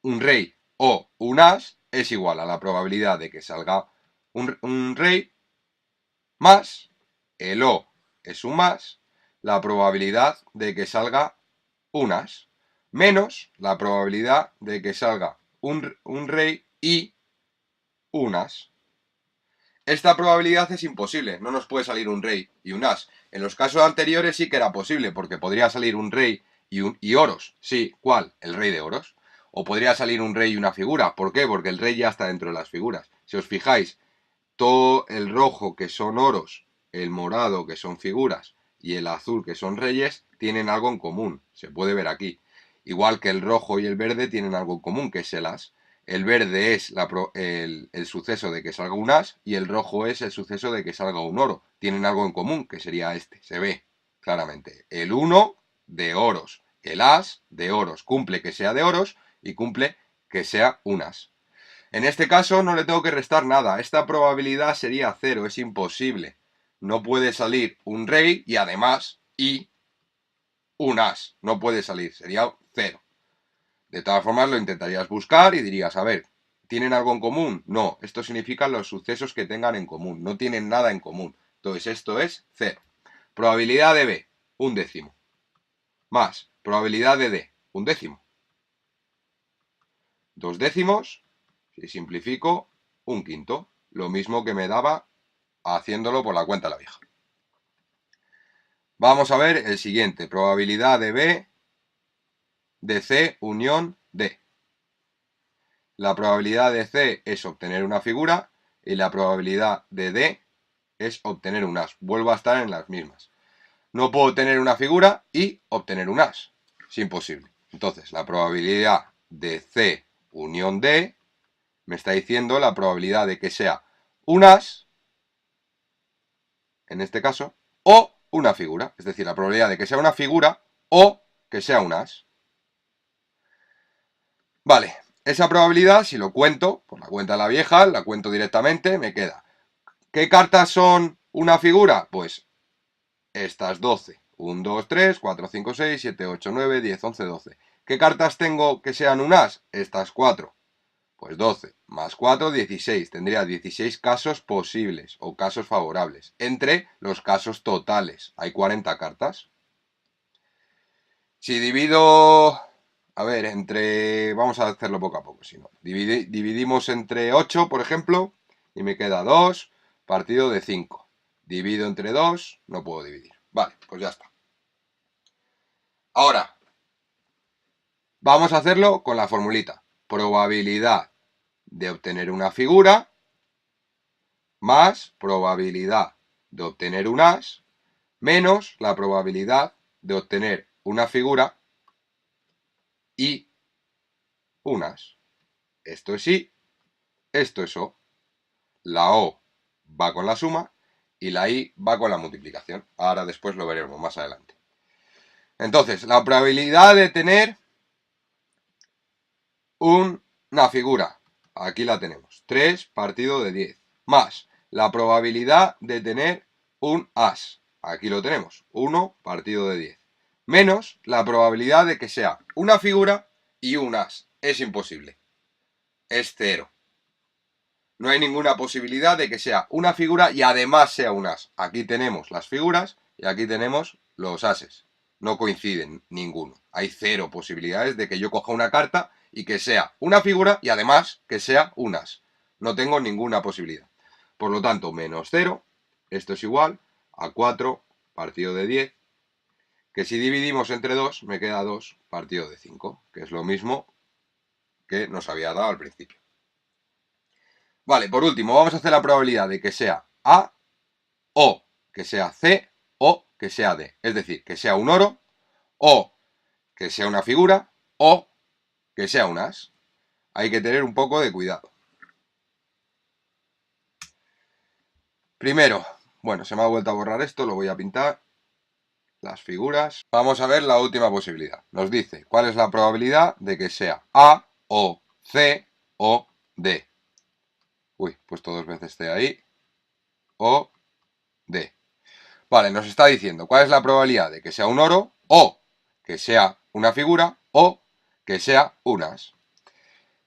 un rey o un as, es igual a la probabilidad de que salga un rey más el O es un más la probabilidad de que salga un as menos la probabilidad de que salga un rey y un as. Esta probabilidad es imposible, no nos puede salir un rey y un as. En los casos anteriores sí que era posible, porque podría salir un rey y oros. Sí, ¿cuál? El rey de oros. O podría salir un rey y una figura. ¿Por qué? Porque el rey ya está dentro de las figuras. Si os fijáis, todo el rojo que son oros, el morado que son figuras y el azul que son reyes tienen algo en común. Se puede ver aquí. Igual que el rojo y el verde tienen algo en común, que es el as. El verde es el suceso de que salga un as y el rojo es el suceso de que salga un oro. Tienen algo en común, que sería este. Se ve claramente. El 1 de oros. El as de oros. Cumple que sea de oros y cumple que sea un as. En este caso no le tengo que restar nada. Esta probabilidad sería 0. Es imposible. No puede salir un rey y además un as. No puede salir. Sería 0. De todas formas lo intentarías buscar y dirías, a ver, ¿tienen algo en común? No, esto significa los sucesos que tengan en común, no tienen nada en común. Entonces esto es 0. Probabilidad de B, 1/10. Más probabilidad de D, 1/10. 2/10, si simplifico, 1/5. Lo mismo que me daba haciéndolo por la cuenta de la vieja. Vamos a ver el siguiente, probabilidad de B de C unión D. La probabilidad de C es obtener una figura y la probabilidad de D es obtener un as. Vuelvo a estar en las mismas. No puedo tener una figura y obtener un as. Es imposible. Entonces, la probabilidad de C unión D me está diciendo la probabilidad de que sea un as, en este caso, o una figura. Es decir, la probabilidad de que sea una figura o que sea un as. Vale, esa probabilidad, si lo cuento, por la cuenta de la vieja, la cuento directamente, me queda. ¿Qué cartas son una figura? Pues estas 12. 1, 2, 3, 4, 5, 6, 7, 8, 9, 10, 11, 12. ¿Qué cartas tengo que sean un as? Estas 4. Pues 12 más 4, 16. Tendría 16 casos posibles o casos favorables. Entre los casos totales. Hay 40 cartas. Si divido... A ver, vamos a hacerlo poco a poco, si no. Dividimos entre 8, por ejemplo, y me queda 2, partido de 5. Divido entre 2, no puedo dividir. Vale, pues ya está. Ahora, vamos a hacerlo con la formulita. Probabilidad de obtener una figura más probabilidad de obtener un as menos la probabilidad de obtener una figura y un as. Esto es I, esto es O. La O va con la suma y la I va con la multiplicación. Ahora después lo veremos más adelante. Entonces, la probabilidad de tener una figura, aquí la tenemos, 3 partido de 10, más la probabilidad de tener un as, aquí lo tenemos, 1 partido de 10, menos la probabilidad de que sea una figura y un as. Es imposible, es 0. No hay ninguna posibilidad de que sea una figura y además sea un as. Aquí tenemos las figuras y aquí tenemos los ases. No coinciden ninguno. Hay cero posibilidades de que yo coja una carta y que sea una figura y además que sea un as. No tengo ninguna posibilidad. Por lo tanto, menos 0, esto es igual a 4 partido de 10, que si dividimos entre 2 me queda 2 partido de 5, que es lo mismo que nos había dado al principio. Vale, por último, vamos a hacer la probabilidad de que sea A, o que sea C, o que sea D. Es decir, que sea un oro, o que sea una figura, o que sea un as. Hay que tener un poco de cuidado. Primero, bueno, se me ha vuelto a borrar esto, lo voy a pintar. Las figuras. Vamos a ver la última posibilidad. Nos dice cuál es la probabilidad de que sea A, o C, o D. Uy, puesto dos veces C ahí. O D. Vale, nos está diciendo cuál es la probabilidad de que sea un oro, o que sea una figura, o que sea un as.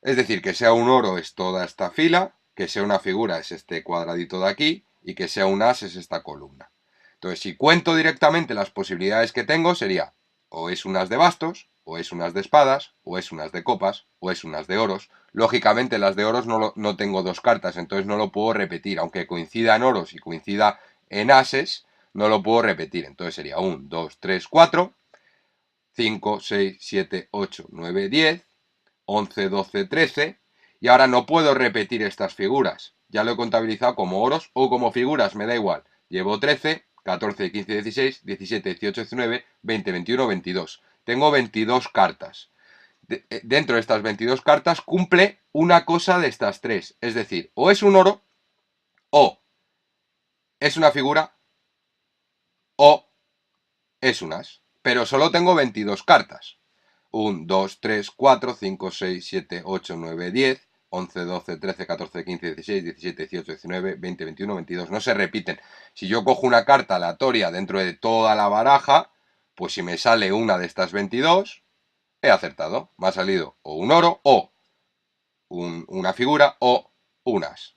Es decir, que sea un oro es toda esta fila, que sea una figura es este cuadradito de aquí, y que sea un as es esta columna. Entonces, si cuento directamente las posibilidades que tengo, sería o es un as de bastos, o es un as de espadas, o es un as de copas, o es un as de oros. Lógicamente, las de oros no tengo dos cartas, entonces no lo puedo repetir. Aunque coincida en oros y coincida en ases, no lo puedo repetir. Entonces sería 1, 2, 3, 4, 5, 6, 7, 8, 9, 10, 11, 12, 13. Y ahora no puedo repetir estas figuras. Ya lo he contabilizado como oros o como figuras, me da igual. Llevo 13, 14, 15, 16, 17, 18, 19, 20, 21, 22. Tengo 22 cartas. Dentro de estas 22 cartas cumple una cosa de estas tres. Es decir, o es un oro, o es una figura, o es un as. Pero solo tengo 22 cartas. 1, 2, 3, 4, 5, 6, 7, 8, 9, 10, 11, 12, 13, 14, 15, 16, 17, 18, 19, 20, 21, 22. No se repiten. Si yo cojo una carta aleatoria dentro de toda la baraja, pues si me sale una de estas 22, he acertado. Me ha salido o un oro, o una figura, o un as.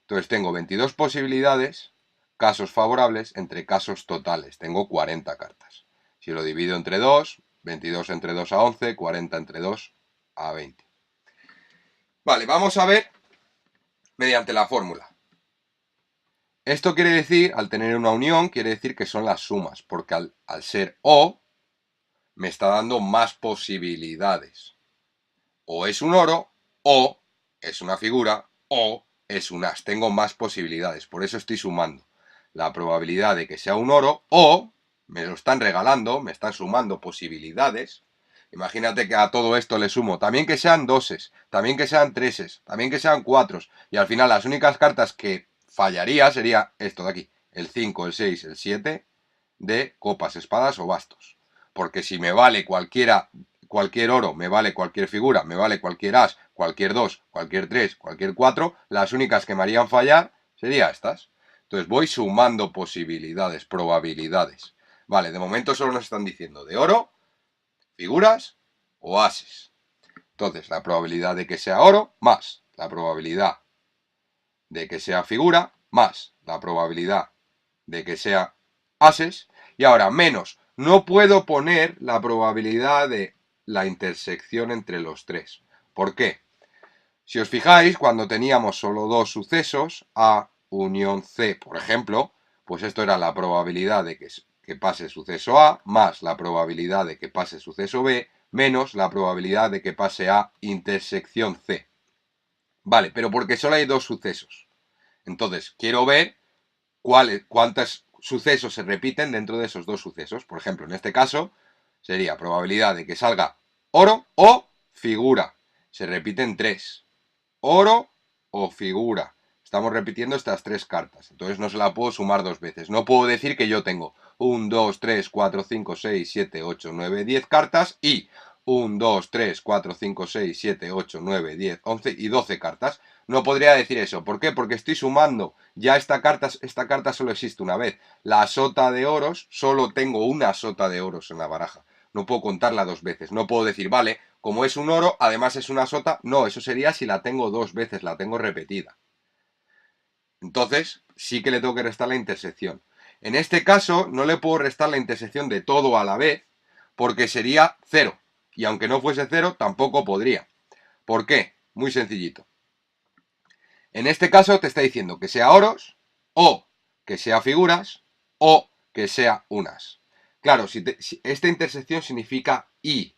Entonces tengo 22 posibilidades, casos favorables, entre casos totales. Tengo 40 cartas. Si lo divido entre 2, 22 entre 2 a 11, 40 entre 2 a 20. Vale, vamos a ver mediante la fórmula. Esto quiere decir, al tener una unión, quiere decir que son las sumas, porque al ser O, me está dando más posibilidades. O es un oro, o es una figura, o es un as. Tengo más posibilidades, por eso estoy sumando la probabilidad de que sea un oro, o me lo están regalando, me están sumando posibilidades. Imagínate que a todo esto le sumo también que sean doses, también que sean treses, también que sean cuatros, y al final las únicas cartas que fallaría sería esto de aquí, el 5, el 6, el 7 de copas, espadas o bastos. Porque si me vale cualquier oro, me vale cualquier figura, me vale cualquier as, cualquier 2, cualquier 3, cualquier 4, las únicas que me harían fallar serían estas. Entonces voy sumando posibilidades, probabilidades. Vale, de momento solo nos están diciendo de oro, figuras o ases. Entonces, la probabilidad de que sea oro más la probabilidad de que sea figura más la probabilidad de que sea ases. Y ahora, menos, no puedo poner la probabilidad de la intersección entre los tres. ¿Por qué? Si os fijáis, cuando teníamos solo dos sucesos, A unión C, por ejemplo, pues esto era la probabilidad de que pase suceso A más la probabilidad de que pase suceso B menos la probabilidad de que pase A intersección C. Vale, pero porque solo hay dos sucesos. Entonces, quiero ver cuántos sucesos se repiten dentro de esos dos sucesos. Por ejemplo, en este caso, sería probabilidad de que salga oro o figura. Se repiten tres. Oro o figura. Estamos repitiendo estas tres cartas. Entonces no se la puedo sumar dos veces. No puedo decir que yo tengo 1, 2, 3, 4, 5, 6, 7, 8, 9, 10 cartas y 1, 2, 3, 4, 5, 6, 7, 8, 9, 10, 11 y 12 cartas. No podría decir eso. ¿Por qué? Porque estoy sumando. Ya esta carta solo existe una vez. La sota de oros, solo tengo una sota de oros en la baraja. No puedo contarla dos veces. No puedo decir, vale, como es un oro, además es una sota. No, eso sería si la tengo dos veces, la tengo repetida. Entonces, sí que le tengo que restar la intersección. En este caso, no le puedo restar la intersección de todo a la vez, porque sería 0. Y aunque no fuese 0, tampoco podría. ¿Por qué? Muy sencillito. En este caso te está diciendo que sea oros, o que sea figuras, o que sea unas. Claro, si esta intersección significa y.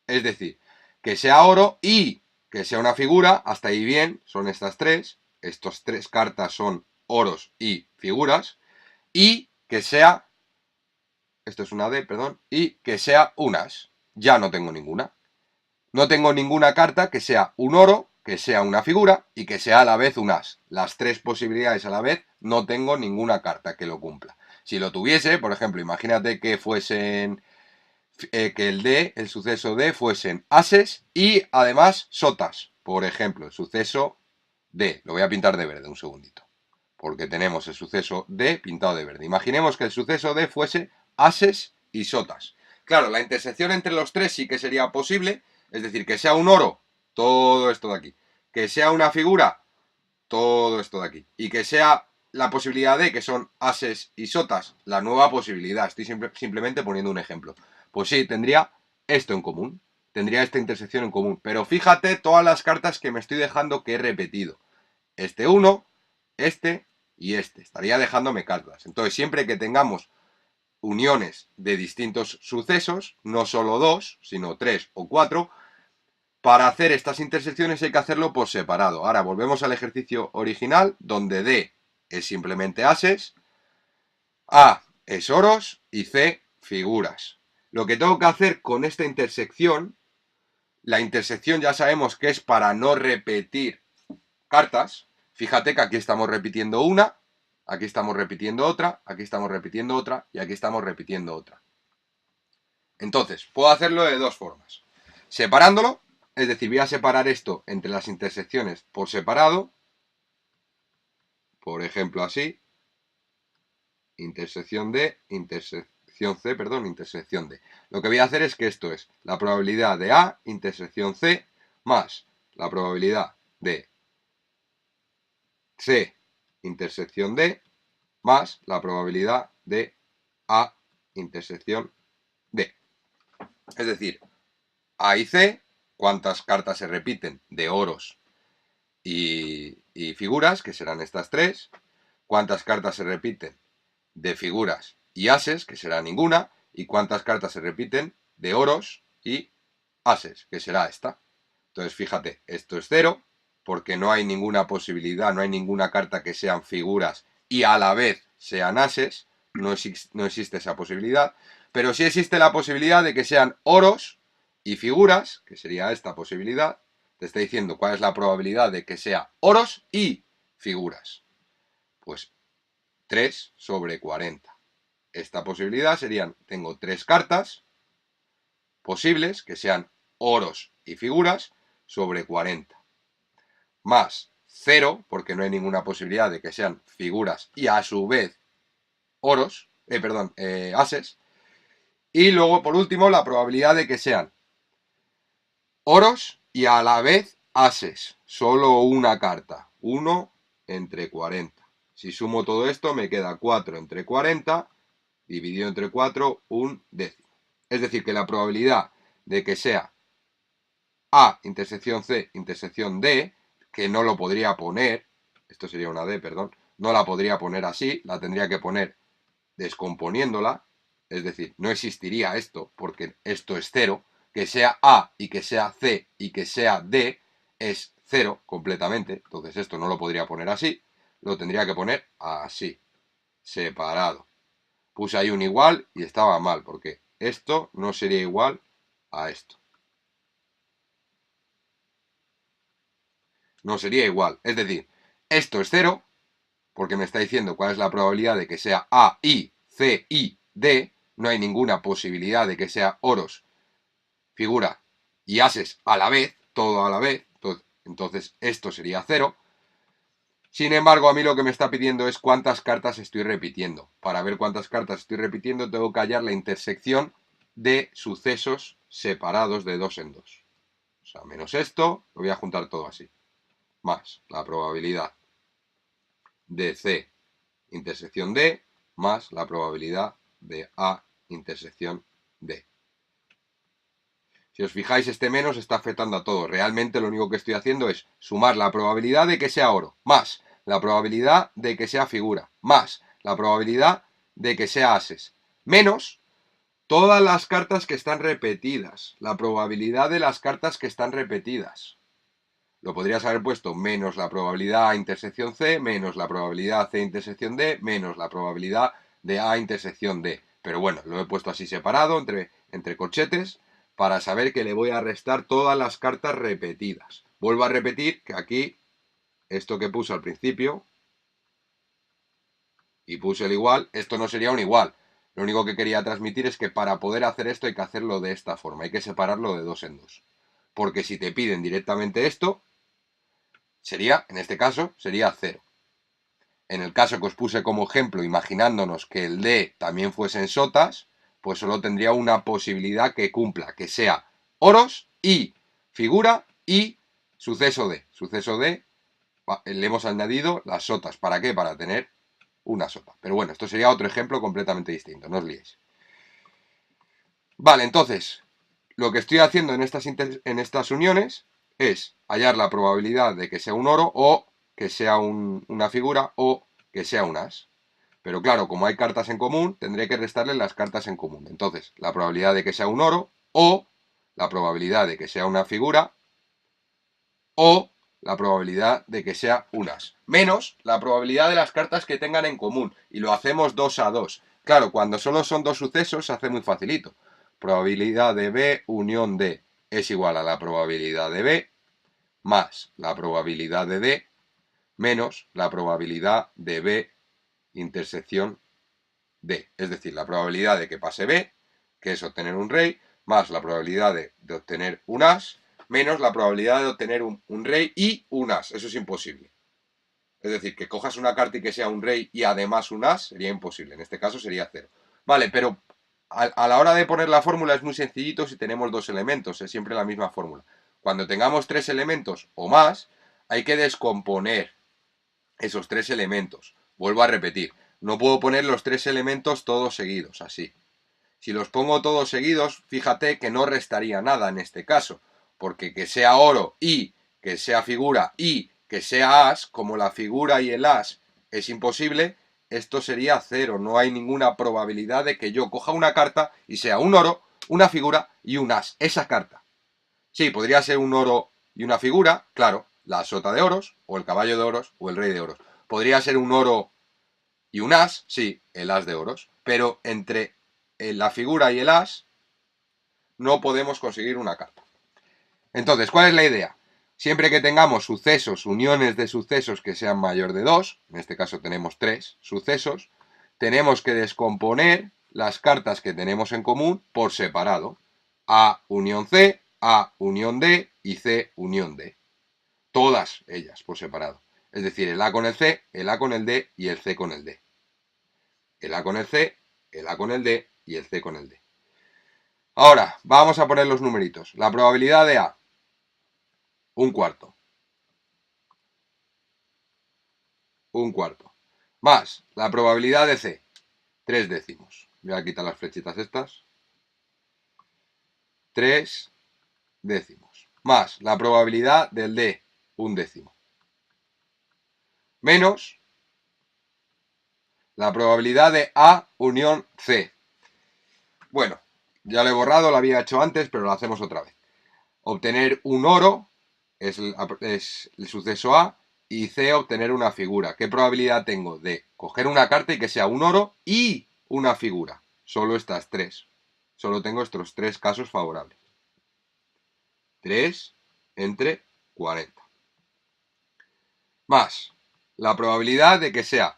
Es decir, que sea oro y que sea una figura, hasta ahí bien, son estas tres. Estas tres cartas son oros y figuras. Y que sea, esto es una D, perdón, y que sea unas. Ya no tengo ninguna. No tengo ninguna carta que sea un oro, que sea una figura y que sea a la vez un as. Las tres posibilidades a la vez, no tengo ninguna carta que lo cumpla. Si lo tuviese, por ejemplo, imagínate que fuesen que el suceso D fuesen ases y además sotas. Por ejemplo, el suceso D, lo voy a pintar de verde un segundito, porque tenemos el suceso D pintado de verde. Imaginemos que el suceso D fuese ases y sotas. Claro, la intersección entre los tres sí que sería posible, es decir, que sea un oro, todo esto de aquí, que sea una figura, todo esto de aquí, y que sea la posibilidad de que son ases y sotas, la nueva posibilidad. Estoy simplemente poniendo un ejemplo. Pues sí, tendría esto en común, tendría esta intersección en común. Pero fíjate todas las cartas que me estoy dejando que he repetido. Este 1, este y este. Estaría dejándome cartas. Entonces, siempre que tengamos uniones de distintos sucesos, no solo 2, sino 3 o 4, para hacer estas intersecciones hay que hacerlo por separado. Ahora volvemos al ejercicio original, donde D es simplemente ases, A es oros y C figuras. Lo que tengo que hacer con esta intersección, la intersección ya sabemos que es para no repetir cartas. Fíjate que aquí estamos repitiendo una, aquí estamos repitiendo otra, aquí estamos repitiendo otra y aquí estamos repitiendo otra. Entonces, puedo hacerlo de dos formas. Separándolo, es decir, voy a separar esto entre las intersecciones por separado, por ejemplo así, intersección D, intersección C, perdón, intersección D. Lo que voy a hacer es que esto es la probabilidad de A, intersección C, más la probabilidad de C, intersección D, más la probabilidad de A, intersección D. Es decir, A y C, cuántas cartas se repiten de oros y figuras, que serán estas tres, cuántas cartas se repiten de figuras y ases, que será ninguna, y cuántas cartas se repiten de oros y ases, que será esta. Entonces, fíjate, esto es 0, porque no hay ninguna posibilidad, no hay ninguna carta que sean figuras y a la vez sean ases, no existe esa posibilidad, pero sí existe la posibilidad de que sean oros y figuras, que sería esta posibilidad. Te está diciendo cuál es la probabilidad de que sea oros y figuras. Pues 3 sobre 40. Esta posibilidad serían, tengo 3 cartas posibles que sean oros y figuras sobre 40. Más 0, porque no hay ninguna posibilidad de que sean figuras y a su vez oros, ases. Y luego, por último, la probabilidad de que sean oros y a la vez ases. Solo una carta. 1 entre 40. Si sumo todo esto, me queda 4 entre 40, dividido entre 4, un décimo. Es decir, que la probabilidad de que sea A, intersección C, intersección D, que no lo podría poner, esto sería una D, perdón, no la podría poner así, la tendría que poner descomponiéndola, es decir, no existiría esto, porque esto es 0, que sea A y que sea C y que sea D es 0 completamente, entonces esto no lo podría poner así, lo tendría que poner así, separado. Puse ahí un igual y estaba mal, porque esto no sería igual a esto. No sería igual. Es decir, esto es 0, porque me está diciendo cuál es la probabilidad de que sea A, I, C, I, D. No hay ninguna posibilidad de que sea oros, figura y ases a la vez, todo a la vez. Entonces esto sería 0. Sin embargo, a mí lo que me está pidiendo es cuántas cartas estoy repitiendo. Para ver cuántas cartas estoy repitiendo, tengo que hallar la intersección de sucesos separados de 2 en 2. O sea, menos esto, lo voy a juntar todo así. más la probabilidad de C intersección D más la probabilidad de A intersección D. Si os fijáis, este menos está afectando a todo. Realmente lo único que estoy haciendo es sumar la probabilidad de que sea oro, más la probabilidad de que sea figura, más la probabilidad de que sea ases, menos todas las cartas que están repetidas, la probabilidad de las cartas que están repetidas. Lo podrías haber puesto menos la probabilidad A intersección C, menos la probabilidad C intersección D, menos la probabilidad de A intersección D. Pero bueno, lo he puesto así separado, entre corchetes, para saber que le voy a restar todas las cartas repetidas. Vuelvo a repetir que aquí, esto que puse al principio, y puse el igual, esto no sería un igual. Lo único que quería transmitir es que para poder hacer esto hay que hacerlo de esta forma, hay que separarlo de dos en dos. Porque si te piden directamente esto, sería, en este caso, sería 0. En el caso que os puse como ejemplo, imaginándonos que el D también fuese en sotas, pues solo tendría una posibilidad que cumpla, que sea oros y figura y suceso D. Suceso D, le hemos añadido las sotas. ¿Para qué? Para tener una sota. Pero bueno, esto sería otro ejemplo completamente distinto, no os liéis. Vale, entonces, lo que estoy haciendo en estas uniones es hallar la probabilidad de que sea un oro o que sea una figura o que sea un as. Pero claro, como hay cartas en común, tendré que restarle las cartas en común. Entonces, la probabilidad de que sea un oro o la probabilidad de que sea una figura o la probabilidad de que sea un as. Menos la probabilidad de las cartas que tengan en común. Y lo hacemos 2 a 2. Claro, cuando solo son dos sucesos se hace muy facilito. Probabilidad de B unión D es igual a la probabilidad de B más la probabilidad de D menos la probabilidad de B intersección D. Es decir, la probabilidad de que pase B, que es obtener un rey, más la probabilidad de obtener un as, menos la probabilidad de obtener un rey y un as. Eso es imposible. Es decir, que cojas una carta y que sea un rey y además un as sería imposible. En este caso sería 0. Vale, pero a la hora de poner la fórmula es muy sencillito si tenemos dos elementos. Es siempre la misma fórmula. Cuando tengamos tres elementos o más, hay que descomponer esos tres elementos. Vuelvo a repetir, no puedo poner los tres elementos todos seguidos, así. Si los pongo todos seguidos, fíjate que no restaría nada en este caso, porque que sea oro y que sea figura y que sea as, como la figura y el as es imposible, esto sería 0. No hay ninguna probabilidad de que yo coja una carta y sea un oro, una figura y un as. Esa carta. Sí, podría ser un oro y una figura, claro, la sota de oros, o el caballo de oros, o el rey de oros. Podría ser un oro y un as, sí, el as de oros, pero entre la figura y el as no podemos conseguir una carta. Entonces, ¿cuál es la idea? Siempre que tengamos sucesos, uniones de sucesos que sean mayor de 2, en este caso tenemos 3 sucesos, tenemos que descomponer las cartas que tenemos en común por separado. A unión C, A unión D y C unión D. Todas ellas por separado. Es decir, el A con el C, el A con el D y el C con el D. El A con el C, el A con el D y el C con el D. Ahora, vamos a poner los numeritos. La probabilidad de A, un cuarto. Un cuarto. Más la probabilidad de C, 3 décimos. Voy a quitar las flechitas estas. 3 décimos. Más la probabilidad del D, un décimo. Menos la probabilidad de A unión C. Bueno, ya lo he borrado, lo había hecho antes, pero lo hacemos otra vez. Obtener un oro es el suceso A y C obtener una figura. ¿Qué probabilidad tengo de coger una carta y que sea un oro y una figura? Solo estas tres. Solo tengo estos tres casos favorables. 3 entre 40. Más la probabilidad de que sea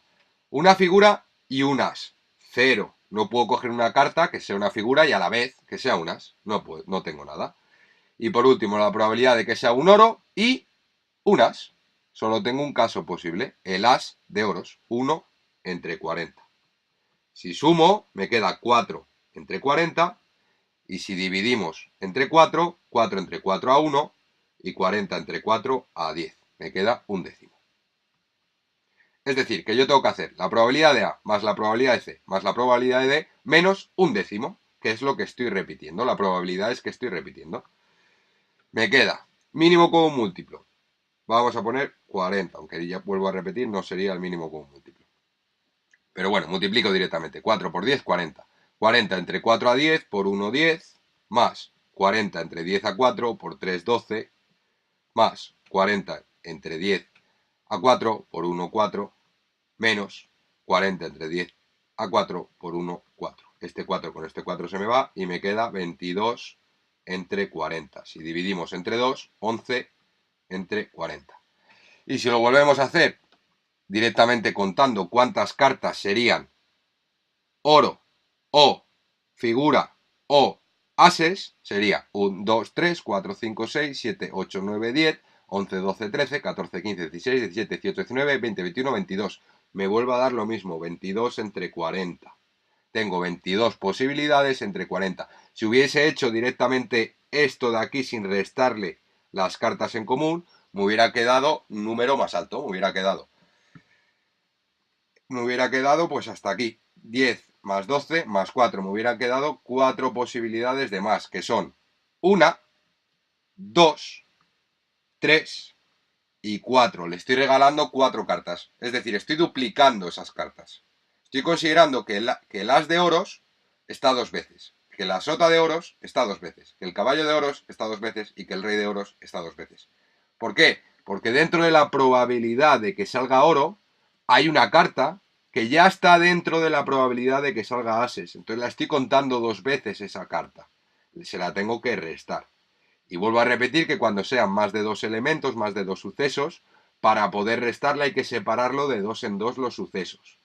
una figura y un as. 0. No puedo coger una carta que sea una figura y a la vez que sea un as. No tengo nada. Y por último, la probabilidad de que sea un oro y un as. Solo tengo un caso posible, el as de oros, 1 entre 40. Si sumo, me queda 4 entre 40, y si dividimos entre 4, 4 entre 4 a 1, y 40 entre 4 a 10. me queda un décimo. Es decir, que yo tengo que hacer la probabilidad de A más la probabilidad de C más la probabilidad de D menos un décimo, que es lo que estoy repitiendo. La probabilidad es que estoy repitiendo. Me queda mínimo común múltiplo. Vamos a poner 40, aunque ya vuelvo a repetir, no sería el mínimo común múltiplo. Pero bueno, multiplico directamente. 4 por 10, 40. 40 entre 4 a 10 por 1, 10, más 40 entre 10 a 4 por 3, 12, más 40 entre 10 a 4 por 1, 4, menos 40 entre 10 a 4 por 1, 4. Este 4 con este 4 se me va y me queda 22 entre 40. Si dividimos entre 2, 11 entre 40. Y si lo volvemos a hacer directamente contando cuántas cartas serían oro o figura o ases, sería 1, 2, 3, 4, 5, 6, 7, 8, 9, 10, 11, 12, 13, 14, 15, 16, 17, 18, 19, 20, 21, 22. Me vuelve a dar lo mismo, 22 entre 40. Tengo 22 posibilidades entre 40. Si hubiese hecho directamente esto de aquí sin restarle las cartas en común, me hubiera quedado un número más alto, me hubiera quedado pues hasta aquí, 10 más 12 más 4, me hubieran quedado 4 posibilidades de más, que son 1, 2, 3 y 4. Le estoy regalando 4 cartas, es decir, estoy duplicando esas cartas. Estoy considerando que el as de oros está 2 veces, que la sota de oros está 2 veces, que el caballo de oros está 2 veces y que el rey de oros está 2 veces. ¿Por qué? Porque dentro de la probabilidad de que salga oro hay una carta que ya está dentro de la probabilidad de que salga ases. Entonces la estoy contando 2 veces esa carta. Se la tengo que restar. Y vuelvo a repetir que cuando sean más de 2 elementos, más de 2 sucesos, para poder restarla hay que separarlo de 2 en 2 los sucesos.